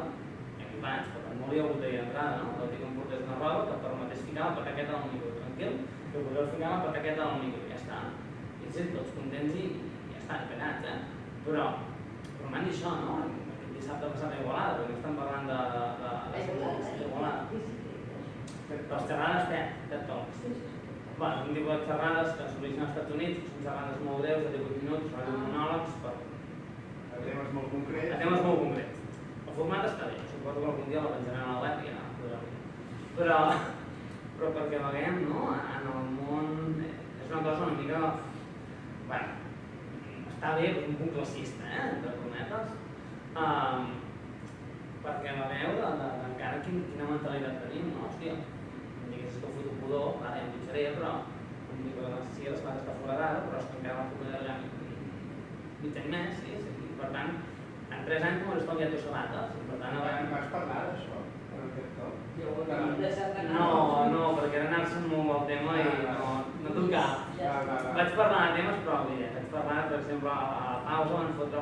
i em vaig, per tant no hauria hagut de dir entrada, no? Vol dir que em portés una roba que permetés ficar la pataqueta del micro, tranquil, que podeu ficar la pataqueta del micro, ja està. I sí, tots contents i ja està, pegats, Però m'han dit això, no? Aquest dissabte passat a Igualada, perquè estan parlant d'Igualada. Les xerrades TED Talks. Bueno, un tipus de xerrades que s'origen als Estats Units, són xerrades molt breus, de 18 minuts, radiomonòlegs, per... A temes molt concrets. A temes molt concrets. El format està bé, suposo que algun dia la penjarem a la web i ja podreu dir. Però perquè veiem, no? En el món és una cosa una mica... Bueno, està bé, però un punt classista, entre cometes. Perquè veieu encara quina mentalitat tenim, no? Hòstia, em diguessis que ho foto pudor, ara ja em pitjaré, però com dic que sí, l'esclat està foradada, però és que encara la puc allà mig any més, sí? Per tant, en 3 anys m'ho he estalviat 2 sabates, i per tant... Vas parlar d'això, en aquest cop? No, perquè era anar-se'n molt al tema i no tocava. Vaig parlar de temes propis, vaig parlar, per exemple, a la pausa van fotre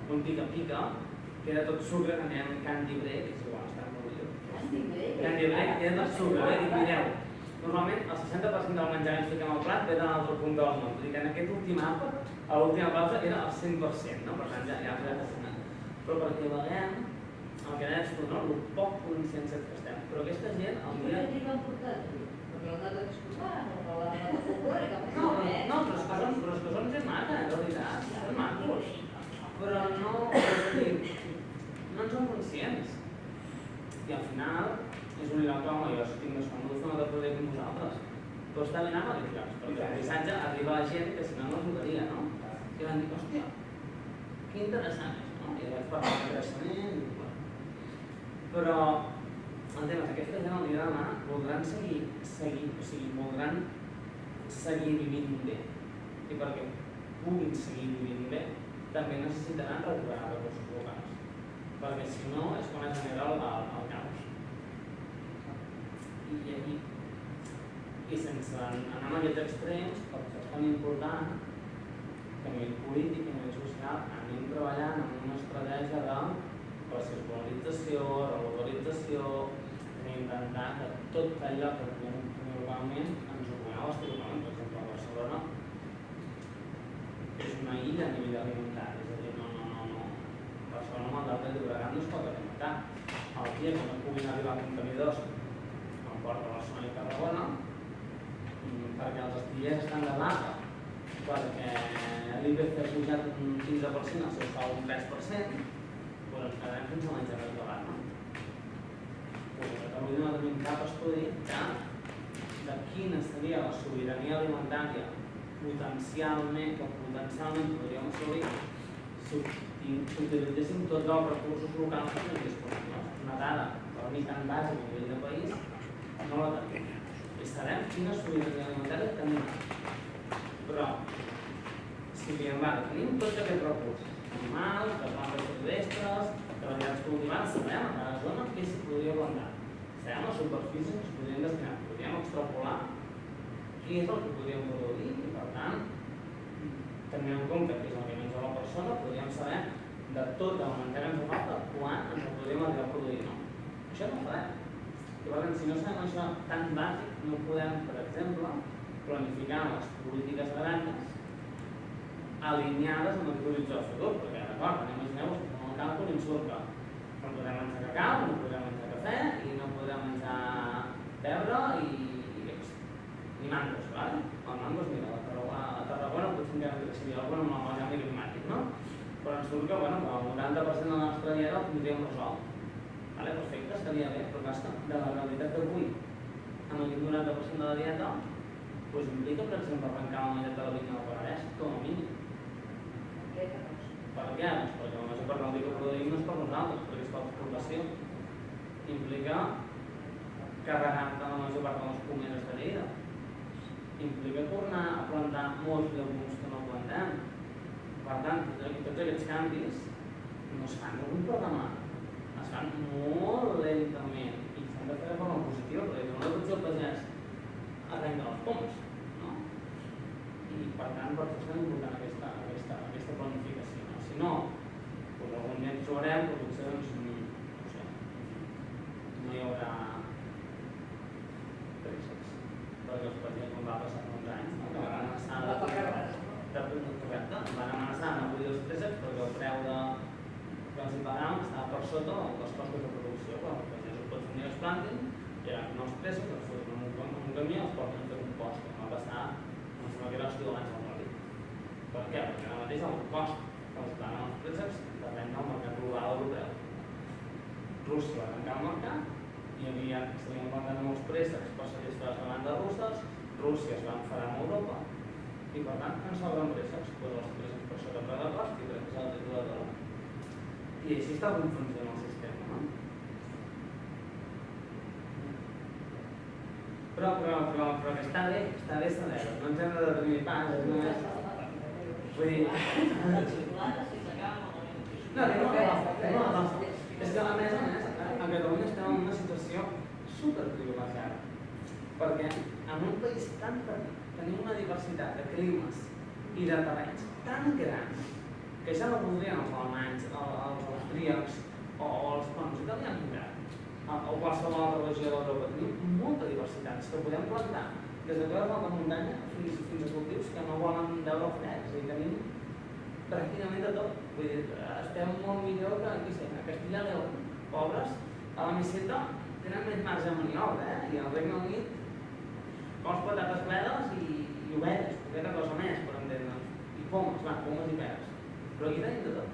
un pica-pica, que era tot sucre, que anem candy break, és igual, està molt millor. Candy break, era tot sucre, dic, mireu, normalment el 60% del menjar que ens fiquem al plat ve de l'altre punt del món, vull dir que en aquest últim àpat, a l'última pausa era el 100%, no? Per tant, ja ens hem fascinat. Però perquè veiem el que deies tu, no? El poc conscients que estem. Però aquesta gent... I per què t'hi van portar tu? Perquè l'han anat exposant, o l'han anat folclòrica? No, però és que són gent maca, en realitat, són macos. Però no, és a dir, no en són conscients. I al final, és un lloc com jo estic més còmode fent un altre projecte amb vosaltres. Però està ben amb aquests llocs, perquè el missatge arriba a la gent que si no no votaria, no? I van dir, hòstia, que interessant és, no? I vaig parlar de creixement i bueno. Però el tema és que aquesta gent al dia de demà voldran seguir, o sigui, voldran seguir vivint bé. I perquè puguin seguir vivint bé, també necessitaran recuperar recursos locals. Perquè si no és quan es genera el caos. I sense anar amb aquests extrems, per això és tan important que a nivell polític i a nivell social anem treballant en una estratègia de recircularització, relocalització, d'intentar que tot allò que podem fer localment ens ho puguem abastir localment. Per exemple, a Barcelona és una illa a nivell alimentari, és a dir, no. Barcelona amb el Delta de Llobregat no es pot alimentar. El dia que no puguin arribar contenidors al port de Barcelona i Tarragona, perquè els astillers estan de vaga, perquè l'IPC ha pujat un 15%, el seu sou un 3%, però ens quedarem sense menjar més debat, no? Pues a Catalunya no tenim cap estudi de quina seria la sobirania alimentària que potencialment podríem assolir si utilitzéssim tots els recursos locals que tenim disponibles. Una dada per mi tan bàsica a nivell de país no la tenim. I sabem quina sobirania alimentària tenim. Però, si diem, tenim tots aquests recursos, animals, de plantes silvestres, de variants cultivats, sabem a cada zona què s'hi podria plantar. Sabem les superfícies que es podrien destinar. Podríem extrapolar què és el que podríem produir i, per tant, tenint en compte què és el que menja la persona, podríem saber de tot l'augmentar que ens fa falta quan ens el podríem arribar a produir. No? Això no ho farem. I, per tant, si no sabem això tan bàsic, no podem, per exemple, planificar les polítiques agràries alineades amb el horitzó futur, perquè, d'acord, imagineu-vos que fem el càlcul i ens surt que no podrem menjar cacau, no podrem menjar cafè i no podrem menjar pebre i mangos, ¿vale? Els mangos, mira, a Tarragona potser encara creixeria alguna amb el canvi climàtic, no? Però ens surt que, bueno, el 90% de la nostra dieta el tindríem resolt. Vale, perfecte, estaria bé, però clar, de la realitat d'avui, amb aquest 90% de la dieta, doncs implica, per exemple, arrencar la meitat de la vinya del Penedès, com a mínim. Per què? Doncs perquè la major part del vi que produïm no és per nosaltres, perquè és per l'exportació. Implica carregar-te la major part de les pomeres de Lleida. Implica tornar a plantar molts llegums que no plantem. Per tant, tots aquests canvis no es fan d'un programa, es fan molt lentament i s'han de fer de forma positiva, perquè no tots el pagès arrenca les pomes, no? I per tant, per això és tan important aquesta planificació. No? Si no, doncs algun dia ens trobarem, però potser no hi haurà préssecs, perquè els pagesos com va passar fa uns anys, que van amenaçar d'acollir els préssecs perquè el preu que els hi pagaven estava per sota dels costos de producció, quan els pagesos pots venir els plantin i ara no els préssecs els foten en un camió i els porten a fer un cost, com va passar, em sembla que era l'estiu abans del Rally. Per què? Perquè ara mateix el cost que els paguen els préssecs depèn del mercat global europeu. Rússia va tancar el mercat i s'havien plantat molts préssecs per satisfer les demandes russes, Rússia es va enfadar amb Europa i per tant ens sobren préssecs, doncs els préssecs per sota de cost i préssecs a la tituladora. I així està com funciona el sistema, no? Però que està bé saber-ho, no ens hem de deprimir pas, només... Vull dir... No, és que a més, a Catalunya estem en una situació superprivilegiada, perquè en un país tan petit tenim una diversitat de climes i de terrenys tan grans que ja no voldrien els alemanys, els austríacs o els italians o qualsevol altra regió d'Europa. Tenim molta diversitat, que podem plantar des de coses d'alta muntanya fins a cultius que no volen veure el fred, és a dir, tenim pràcticament de tot. Vull dir, estem molt millor que a Castilla i León, pobres, a la Meseta tenen més marge de maniobra, i al Regne Unit cols patates bledes i ovelles, poqueta cosa més, per entendre'ns, i pomes i peres. Però aquí tenim de tot.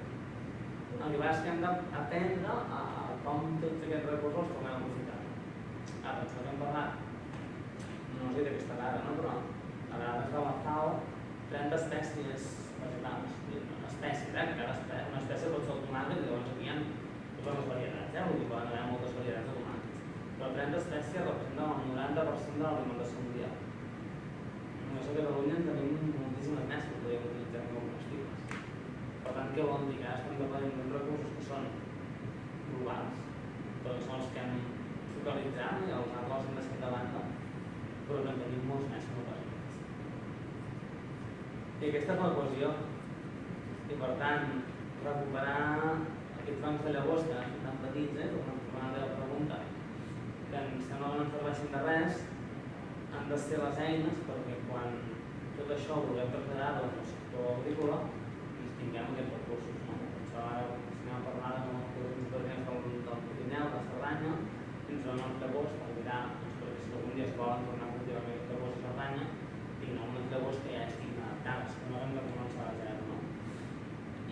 El que passa és que hem d'aprendre a com tots aquests recursos els tornem a aprofitar. Ara, doncs no hem parlat, no sé d'aquesta dada, no? Però a dades de la FAO, 30 espècies vegetals, espècies, que una espècie pot ser el tomàquet i llavors aquí hi ha totes les varietats, vull dir, poden haver moltes varietats de tomàquets. Però 30 espècies representen el 90% de l'alimentació mundial. Només a Catalunya en tenim moltíssimes més que podríem utilitzar com a combustibles. Per tant, què vol dir? Que ara estem dependent d'uns recursos que són globals, però que són els que hem focalitzat i els altres hem deixat de banda, però que en tenim molts més que no pas més. I aquesta és la cohesió. I per tant, recuperar aquests bancs de llavors que són tan petits, tornant a la pregunta, que em sembla que no ens serveixin de res, han de ser les eines perquè quan tot això ho vulguem traslladar al sector agrícola ens tinguem aquests recursos. Això ara, si anem a parlar amb els productors del Pirineu, de Cerdanya, fins al nostre bosc, per mirar, perquè si algun dia es volen tornar a cultivar aquest bosc a Cerdanya, tinguem unes llavors que ja estiguin adaptades, que no hem de començar a zero.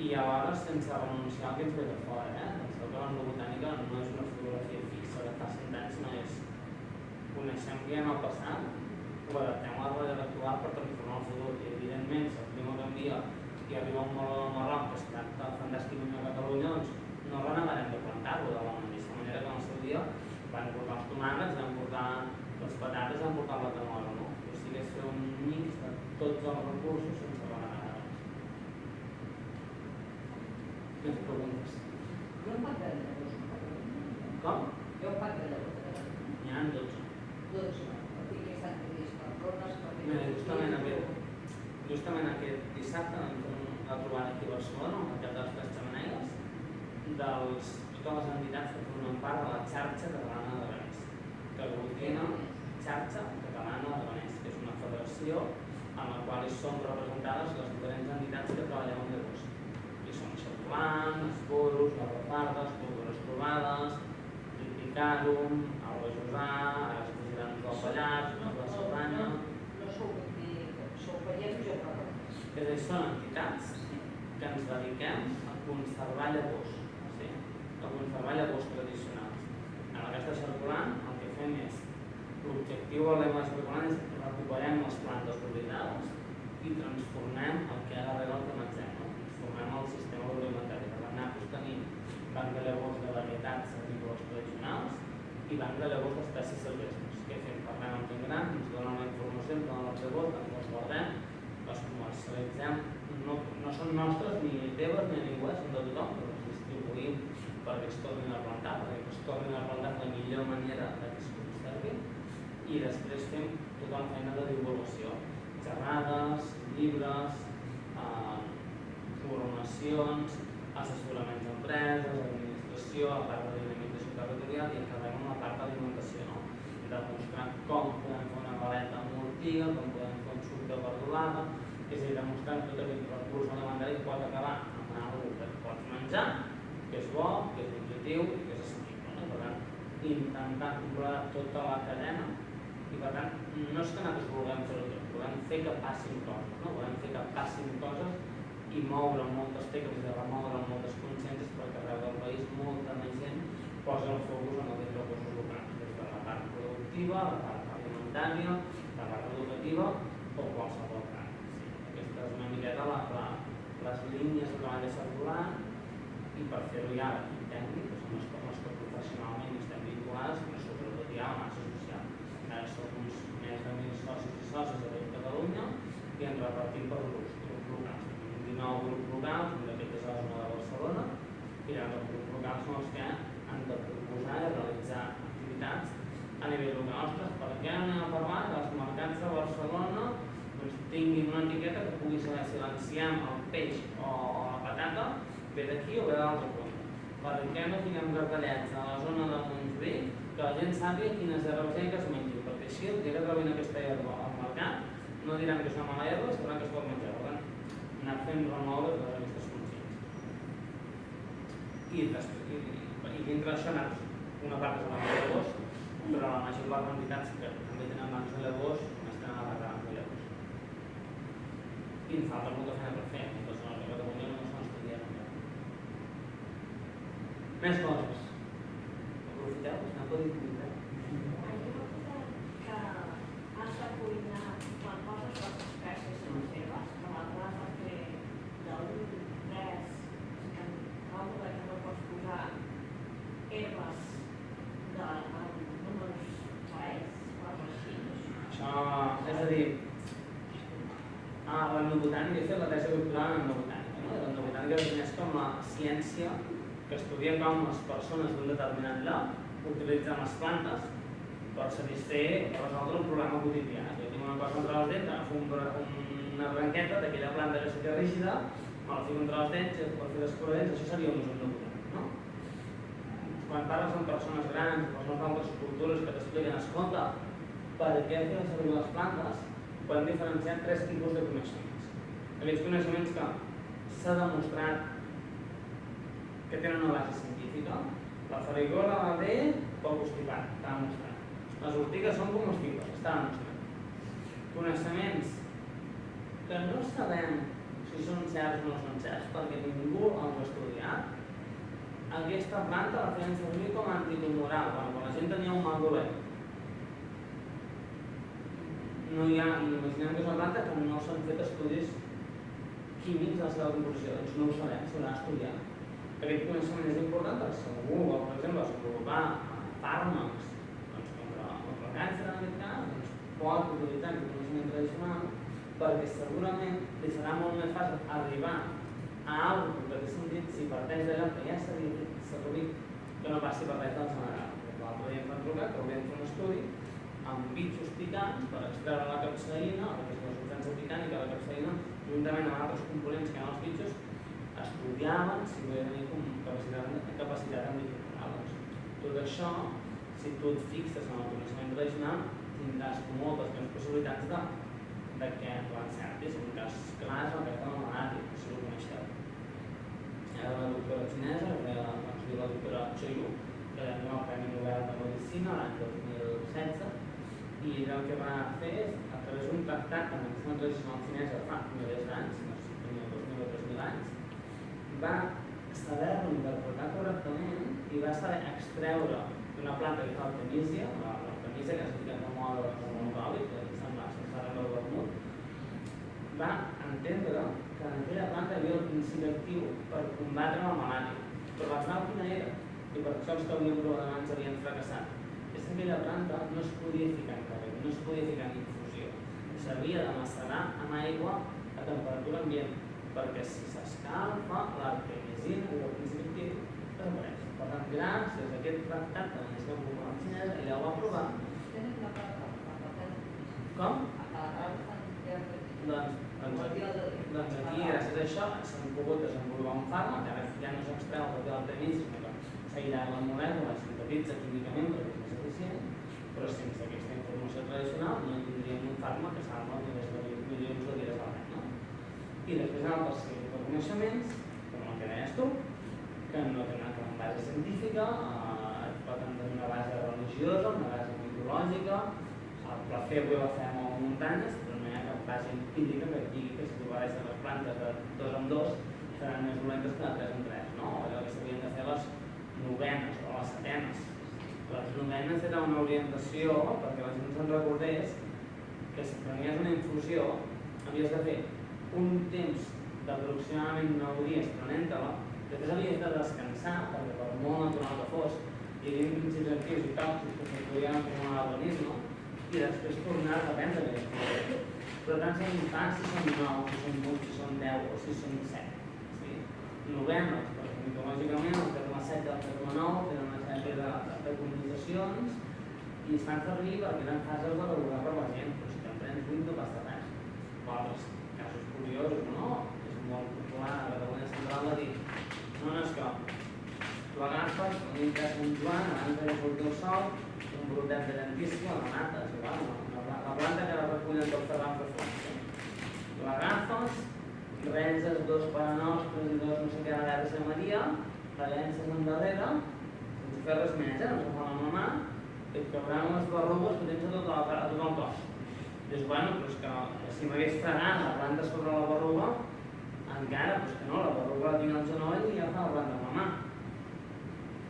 I alhora sense renunciar al que ens ve de fora, sense que l'etnobotànica no és una fotografia fixa de fa 100 anys, no és. Coneixem què hi ha en el passat, ho adaptem a la realitat actual per transformar el futur. I evidentment, si el clima canvia i arriba un meló del Marroc que es tracta fantàsticament a Catalunya, doncs no renegarem de plantar-lo de la mateixa manera que en el seu dia van portar els tomàquets, van portar les patates, van portar la canola, no? O sigui, és fer un mix de tots els recursos sense renegar. Més preguntes? Hi ha un pacte de llavors a Catalunya? Com? Hi ha un pacte de llavors a Catalunya? N'hi ha 12. 12. I què estan previst per rodes? Justament aquest dissabte vam a trobar aquí a Barcelona, al Mercat de les Tres Xemeneies, de totes les entitats que formen part de la xarxa catalana de Graners, que aglutina xarxa catalana de Graners, que és una federació en la qual són representades les diferents entitats que treballem amb llavors. I són Xapolan, Esporus, Garrafardes, Cultures Trobades, Triticàrum, Alba Josà, els Vigilants del Pallars, la Cerdanya. No sou pagesos i operadors. És a dir, són entitats que ens dediquem a conservar llavors, sí? A conservar llavors tradicionals. En aquesta circulant el que fem és, l'objectiu de la circulant és recuperem les plantes oblidades i transformem el que ara darrere el que mengem, no? Transformem el sistema agroalimentari. Per tant, tenim banc de llavors de varietats agrícoles tradicionals i banc de llavors d'espècies silvestres. Què fem? Parlem amb gent gran, ens donen la informació, ens donen les llavors, ens les guardem, les comercialitzem, no són nostres ni teves ni ningú, són de tothom, però les distribuïm perquè es tornin a plantar, perquè es tornin a plantar la millor manera que es conservi, i després fem tota la feina de divulgació, xerrades, llibres, formacions, assessoraments d'empreses, administració, a part de dinamització territorial, i acabem amb la part d'alimentació, no? Demostrar com podem fer una galeta amb ortiga, com podem fer un suc de verdolada, és a dir, demostrar tot aquest recurs alimentari que pot acabar amb una cosa que pots menjar, que és bo, que és nutritiu i que és assequible, no? Per tant, intentar controlar tota la cadena i, per tant, no és que nosaltres vulguem fer-ho tot, volem fer que passin coses, no? Volem fer que passin coses i moure moltes tecles i remoure moltes consciències perquè arreu del país molta més gent posa el focus en els recursos locals, des de la part productiva, la part alimentària, la part educativa o qualsevol part. Aquesta és una miqueta les línies de treball circular, i per fer-ho hi ha l'equip tècnic, que són les persones que professionalment estem vinculades, però sobretot hi ha la massa social. Ara som uns més de 1.000 socis i sòcies a tot Catalunya i ens repartim per grups locals. 19 grups locals, un d'aquests és a la zona de Barcelona, i els grups locals són els que han de proposar i realitzar activitats a nivell local. Ostres, per què anem a parlar que els mercats de Barcelona tinguin una etiqueta que pugui saber si l'enciam, el peix o la patata ve d'aquí o ve d'altre punt? Per què no tinguem cartellets a la zona de Montjuïc que la gent sàpiga quines herbes hi ha que es mengin? Perquè així el dia que trobin aquesta herba al mercat no diran que és una mala herba, sabran que es pot menjar. Per tant, anar fent remoure totes aquestes consciències. I dintre d'això, una part és el banc de llavors, però la major part d'entitats que també tenen bancs de llavors només tenen la part de bancs de llavors. I ens falta molta feina per fer, moltes zones de Catalunya no s'han estudiat encara. Més coses. Aprofiteu, no podeu comentar. Que has de cuinar quan poses les espècies en les herbes, que l'altre has de fer d'un, tres, que trobo que no pots posar herbes de números 3, coses així. Això, és a dir, l'etnobotànica, he fet la tesi doctoral en etnobotànica. L'etnobotànica defineix com la ciència que estudia com les persones d'un determinat lloc utilitzen les plantes per satisfer o resoldre un problema quotidià. Jo tinc una cosa entre les dents, agafo una branqueta d'aquella planta que seria rígida, me la fico entre les dents i per fer descorredents, això seria un ús etnobotànic, no? Quan parles amb persones grans, persones d'altres cultures que t'expliquen, escolta, per què fer servir les plantes, podem diferenciar tres tipus de coneixements. Aquells coneixements que s'ha demostrat que tenen una base científica, la farigola va bé, poc constipat, està demostrat. Les ortigues són comestibles, està demostrat. Coneixements que no sabem si són certs o no són certs, perquè ningú els ha estudiat, aquesta planta la feien servir com a antitumoral, quan la gent tenia un mal dolent. No hi ha, imaginem que és una planta que no s'han fet estudis químics de la seva composició, doncs no ho sabem, s'haurà d'estudiar. Aquest coneixement és important perquè si algú vol, per exemple, desenvolupar fàrmacs contra el càncer, en aquest cas, doncs pot utilitzar aquest coneixement tradicional perquè segurament li serà molt més fàcil arribar a alguna cosa que té sentit si parteix d'allò que ja s'havia fet servir que no passi per res del general. L'altre dia em van trucar que haurien de fer un estudi amb bitxos picants per extreure la capsaïna, perquè és una substància picant i que la capsaïna, juntament amb altres components que hi ha als bitxos, estudiaven si podia tenir capacitat antiviral. Tot això, si tu et fixes en el coneixement tradicional, tindràs moltes més possibilitats de que l'encertis. Un cas clar és el cas de la malària, que si ho coneixeu. Hi ha una doctora xinesa, que es diu la doctora Choilu, que li va el Premi Nobel de Medicina l'any 2016, i ella el que va fer és, a través d'un tractat de medicina tradicional xinesa fa milers d'anys, no sé si tenia 2.000 o 3.000 anys, va saber-lo interpretar correctament i va saber extreure d'una planta que és l'artemísia, l'artemísia que s'ha ficat de moda al monogàlic, que sembla el vermut, va entendre que en aquella planta hi havia el principi actiu per combatre la malària. Però la clau quina era? I per això els que havíem provat abans havien fracassat. És que aquella planta no es podia ficar en cabell, no es podia ficar en infusió. S'havia de macerar amb aigua a temperatura ambient, perquè si s'escalfa, l'artemisina i el principi actiu desapareix. Per tant, gràcies a aquest tractat de la medicina popular xinesa, ella ho va provar. Com? Doncs aquí, gràcies a això, s'han pogut desenvolupar un fàrmac, ara ja no s'extreu el de l'artemisi, sinó que s'aïllarà la molècula, sintetitza químicament perquè és més eficient, però sense aquesta informació tradicional no tindríem un fàrmac que salva milers de milions de vides a l'any. I després hi ha el tercer grup de coneixements, com el que deies tu, que no tenen cap base científica, poden tenir una base religiosa, una base mitològica, el placebo i la fe molt muntanyes, però no hi ha cap base empírica que digui que si tu barreges les plantes de 2 en 2 seran més dolentes que de 3 en 3, no? O allò que s'havien de fer les novenes o les setenes. Les novenes era una orientació perquè la gent se'n recordés que si prenies una infusió havies de fer un temps d'aproximadament 9 dies prenent-te-la, després havies de descansar perquè per molt natural que fos hi havia principis actius i tòxics que es podien acumular a l'organisme i després tornar a prendre aquella infusió. Per tant, si són infants, si són 9, si són 8, si són 10 o si són 7. Sí? Novenes, perquè mitològicament el terme 7 i el terme 9 tenen una sèrie de connotacions i es fan servir perquè eren fases de regular per la gent, però si te'n prens 8 no passa res. O altres casos curiosos, no? És molt popular a Catalunya Central de dir no, és que tu agafes un dintre un joan, abans de sortir el sol, un brotet de llentíssim a la nata, és igual, la planta que la recullen tot Ferran Fafons. L'agafes, renses 2 paranòstres i 2 no sé què de l'Erça Maria, la llences endarrere, sense fer res més, no se fa amb la mà, i et cauran les berrugues que tens a tot el cos. Dius, bueno, però és que si m'hagués fregat la planta sobre la berruga, encara, però és que no, la berruga la tinc al genoll i ja fa la planta amb la mà.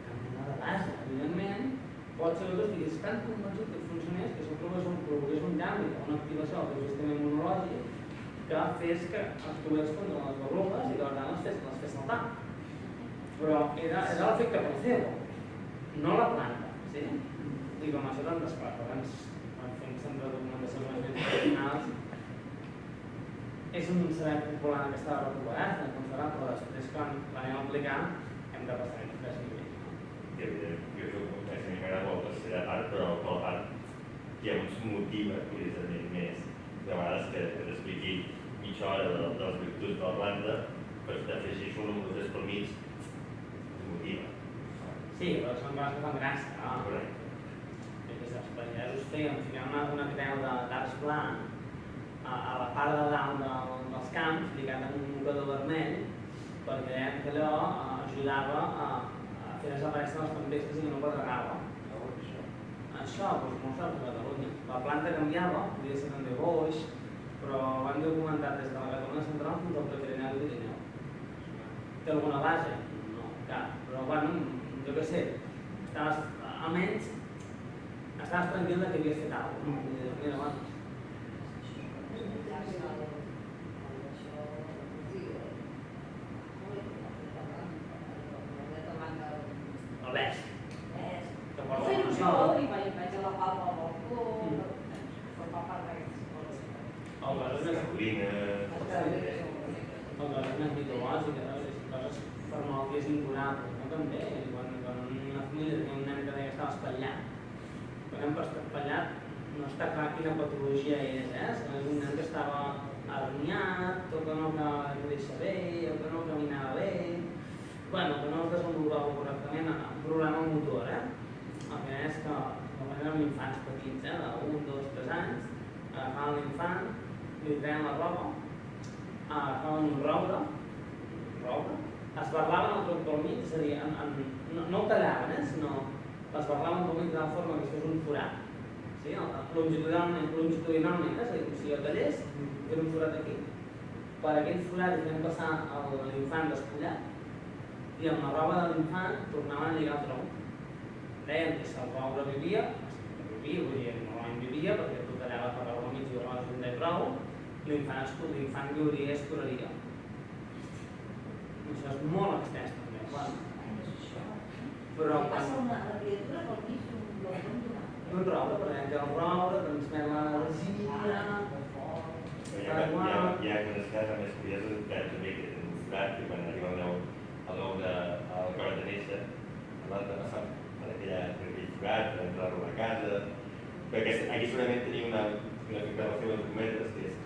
Canviar de base, evidentment, pot ser que tu estiguis tan convençut que et funcionés que això provoqués un canvi o una activació del teu sistema immunològic que fes que actués contra les berrugues i que per tant les fes saltar. Però era l'efecte placebo, no la planta, sí? I com això tantes coses, per tant, quan fem sempre documentacions més tradicionals, és un saber popular que estava recuperat, però després quan l'anem a aplicar hem de passar a 3 nivells. Jo crec que m'agrada molt la tercera part, però per la part que ens motiva, curiosament, més de vegades que t'expliqui mitja hora de les virtuts de la planta, però t'afegeix un número 3 pel mig, ens motiva. Sí, però són coses que fan gràcia, no? Correcte. Els pagesos ficaven una creu d'arç blanc a la part de dalt dels camps, lligat amb un mocador vermell, perquè deien que allò ajudava a fer desaparèixer les tempestes i que no pedregava. Això, doncs molt sort a Catalunya. La planta canviava, podia ser també boix, però ho hem documentat des de la Catalunya Central fins al Prepirineu i Pirineu. Té alguna base? No, cap, però bueno, jo què sé, almenys estaves tranquil que havies fet alguna cosa. I dius, mira, bueno, el ves. Que No porta fer una il·lusió sola. i vaig a la palma al balcó, formar part d'aquestes coses. O coses més Carolines, mitològiques, no? Coses per malalties incurables, no? També, quan una família tenia un nen que deia que estava espatllat, per exemple, espatllat no està clar quina patologia és, si és un nen que estava herniat, o que no acabava de créixer bé, o que no caminava bé, bueno, que no es desenvolupava correctament, un problema motor, El que és que, com eren infants petits, d'1, 2, 3 anys, agafaven l'infant, li treien la roba, agafaven un roure, esbarlaven el tronc pel mig, és a dir, no el tallaven, sinó l'esbarlaven pel mig de tal forma que es fes un forat, sí? Longitudinalment, és a dir, com si el tallés, era un forat aquí. Per aquell forat hi feien passar l'infant despullat i amb la roba de l'infant tornaven a lligar el tronc. Deien que si el roure vivia, vull dir, normalment vivia perquè tu tallaves la roba al mig i la roba junta i prou, l'infant viuria i es curaria. Això és molt extens també, però passa una criatura pel mig d'un donar. un roure, per exemple, el roure transmet la resina, hi ha unes cases més curioses que també que tenen un forat que quan arriba el nou acabat de néixer, l'altre no sap per aquell forat, per entrar a la casa, perquè aquí segurament tenia una declaració de documentos que és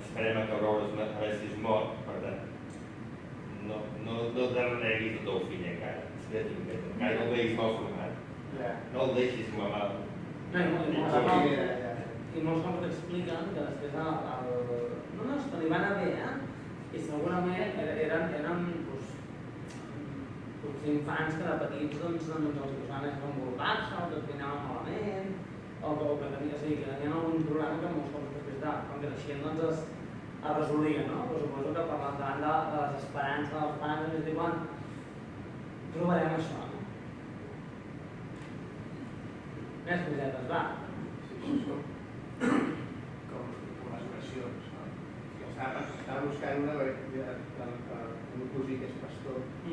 esperem que el roure a veure si es mor, per tant no reneguis el teu fill encara, encara no el veus mal format, no el deixis com a mal. I molts cops t'expliquen que després no, és que li van a bé, i segurament eren potser infants que de petits doncs els posaven a desenvolupar-se, o que cuinaven malament, o que tenien algun problema que molts cops després quan creixien doncs es resolien, no? Però suposo que davant de les esperances dels pares ens diuen trobarem això, no? Més cosetes, va. Com les oracions, no? Estava buscant una un cosí que és pastor i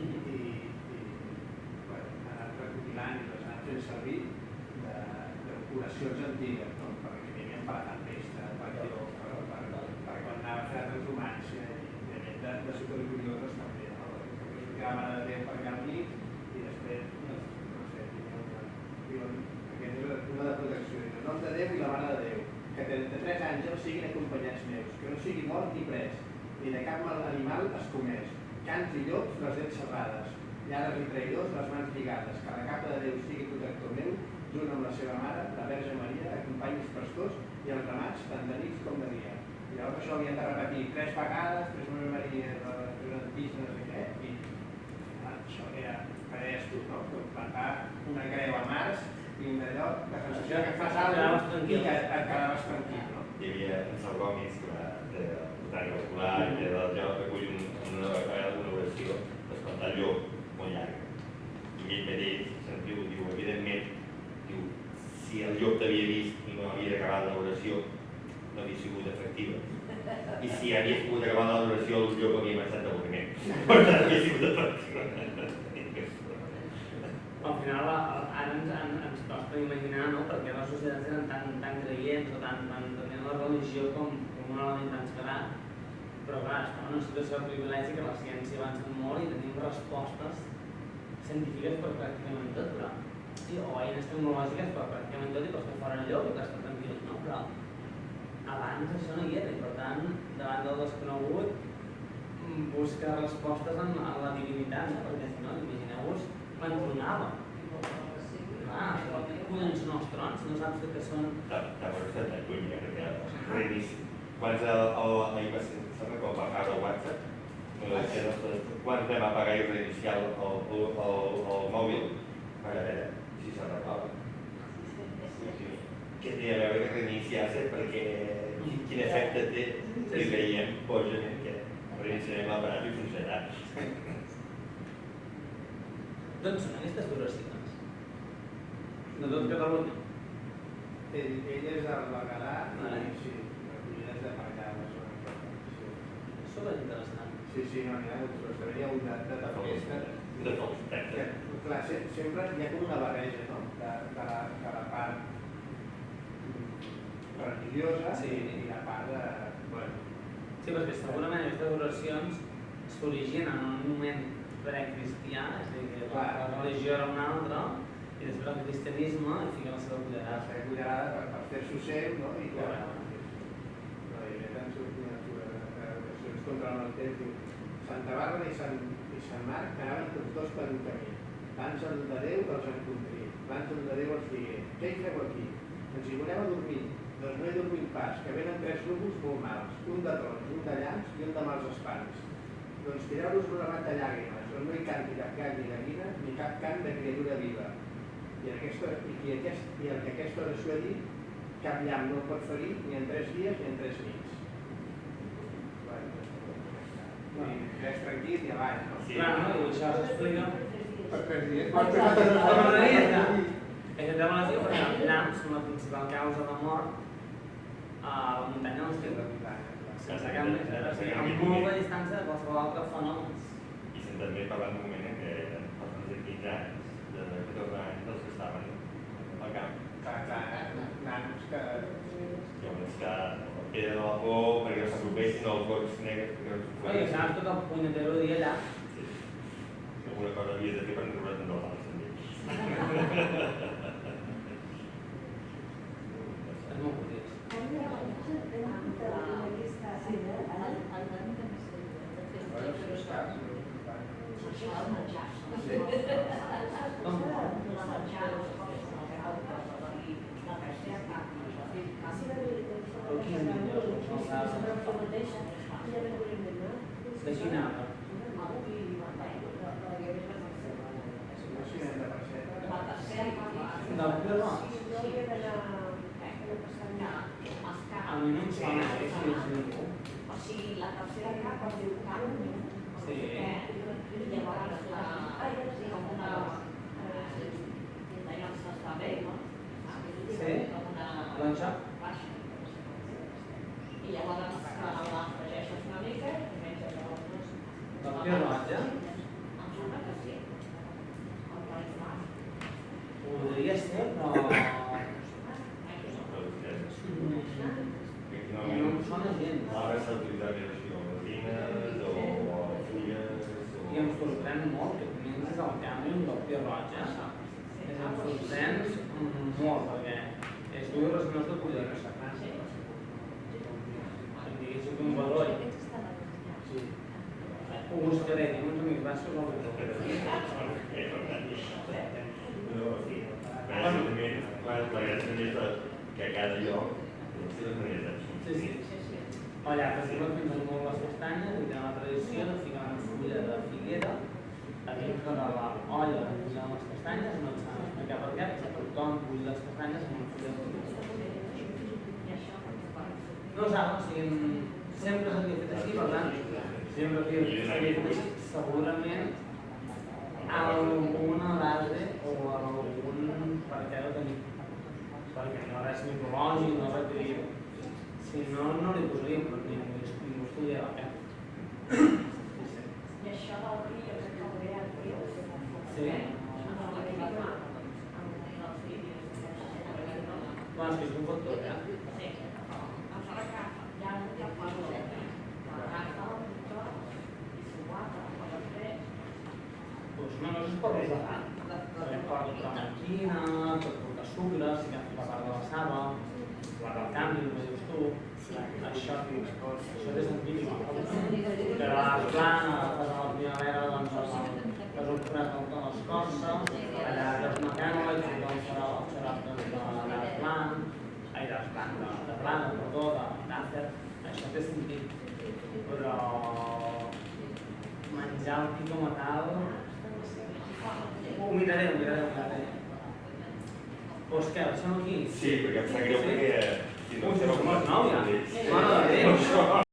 ha anat recopilant i les ha anat fent servir d'oracions antigues, no? Perquè tenien per la tempesta, per quan anava a fer altres humans i de supercurioses també, no? Que la Mare de Déu per allà al mig i després, no sé, diuen aquesta és una de protecció, en nom de Déu i la Mare de Déu, que de 3 àngels siguin acompanyats meus, que no sigui mort ni pres, ni de cap mal animal escomès, cants i llops les dents serrades, lladres i traïdors les mans lligades, que la capa de Déu sigui protector meu, junt amb la seva mare, la Verge Maria, acompanyi els pastors i els ramats tant de nits com de dia. I llavors això ho havien de repetir 3 vegades, 3 Mare Maria, 3 Santíssimes, no sé què, i això era, que deies tu, no? Plantar una creu a març i un d'allò, la sensació que fas alguna cosa i que et quedaves tranquil, no? Hi havia en Salgòmits, que era botànica popular, que era el lloc que acull una oració, d'espantar el llop, molt llarga. I ell mateix sentiu, diu, evidentment, diu, si el llop t'havia vist i no havia acabat l'oració, no havia sigut efectiva. I si havies pogut acabar l'oració, el llop havia marxat d'avorriment. Per tant, havia sigut efectiva. Al final, ara ens costa imaginar, no?, perquè les societats eren tan creients o tenien la religió com un element tan sagrat, però clar, estem en una situació de privilegi que la ciència avança molt i tenim respostes científiques per pràcticament tot, però o eines tecnològiques per pràcticament tot i pots fer fora el lloc i que està tranquil, no? Però abans això no hi era i per tant, davant del desconegut, busca respostes en la divinitat, no? Perquè si no, imagineu-vos quan tronava. Clar, què collons són els trons? No saps què són? Llavors estat de lluny, perquè reinici. Quants sembla que el va pagar el WhatsApp? Quan vam apagar i reiniciar el mòbil? A veure si s'arreglava. Què té a veure que reiniciar-se? Perquè quin efecte té si veiem, bojament, que reiniciarem l'aparat i funcionarà. D'on són aquestes duracions? De tot Catalunya? Ell és del Berguedà Vale. i sí, recollides de per allà, de zona important. Super interessant. Sí, no, n'hi ha hagut, però també hi ha hagut de festa. De tot, perfecte. Clar, sempre hi ha com una barreja, no?, de la part religiosa Sí. i la part de... Bueno, Sí, perquè segurament aquestes oracions s'originen en un moment precristià, és a dir, que la religió era una altra, i després el cristianisme hi fica la seva cullerada. s'ha de cullerada per fer-s'ho seu, no? I que... Correcte. No, i allà han sortit oracions contra el mal temps, diu Santa Bàrbara i Sant Marc anaven tots dos per un camí. L'àngel de Déu els encontrí, l'àngel de Déu els digué: què hi feu aquí? Ens hi volem a dormir. Doncs no he dormit pas, que venen 3 núvols molt mals, un de trons, un de llamps i un de mals espants. Doncs tireu-los un ramat de llàgrimes, on no hi canti cap gall ni gallina, ni cap cant de criatura viva. I el que aquesta oració ha dit, cap llamp no el pot ferir ni en 3 dies ni en 3 nits. I res tranquil i avall, no? Sí. Clar, no? I això s'explica... Per 3 dies. És que té relació perquè els llamps són la principal causa de mort a la muntanya dels Tigres. Sense cap més, o sigui, amb molta distància de qualsevol altre fenomen. I estem també parlant d'un moment en què persones de 15 anys, de 14 anys, dels que estaven al camp. Nanos que... Llavors que queden a la por perquè no s'apropessin als gots negres perquè no Oi, saps tot el punyetero dia allà? Sí. Alguna cosa havies de fer per no treure't dels altres també. És molt curiós. De Ginebra. Del Pedro. A mi no em sona que és ningú. O sigui, la tercera capa es diu camp, Sí. i llavors com una... llavors està bé, no? Sí? Com una... Doncs baixa. I llavors l'afegeixes una mica i menges llavors dos. del Pedro Roja. Em sembla que sí. El País Basc. Podria ser, però... No em sona gens. Ara s'ha utilitzat més així com gallines o fulles o... I em sorprèn molt que comencis el canvi del Pedro Roja. Em sorprèn molt, perquè és dues resines de collons. Em diguéssim que un valor. Ho buscaré, tinc uns amics bascos al La gràcia també és que a cada lloc té les seves maneres de Sí. Allà, que si no pinten molt les castanyes i tenen la tradició de ficar una fulla de figuera a dintre de la olla de posar les castanyes, no ens saben explicar per què, perquè tothom bull les castanyes amb una fulla de figuera. No saben, o sigui, sempre s'havia fet així, per tant, sempre s'havia fet així, segurament alguna base o algun per què ho tenim. Perquè no res mitològic, no res que diu. Si no, no li posaríem, però ningú estudia la cap. I això del riu, jo crec que ho veia al riu. Sí? Bueno, és que és un pot tot, eh? Sí. Em sembla que hi ha un que parlo d'agafa el motor i s'ho guarda per després. Doncs una cosa es pot reservar. També pot portar manquina, pot portar sucre, si cal ficar part de la saba, la del canvi, com dius tu. Això és antic. Que a la plana, a la primavera, doncs has obtingut a l'escorça, allà has mecànic, doncs serà el xarop de l'art de plana, perdó, d'àcer, això té sentit. Però menjar el pi com a tal... Ho miraré. Pues què, el deixem aquí? Sí, perquè em sap greu perquè... Ui, som les 9 ja. Mare de Déu.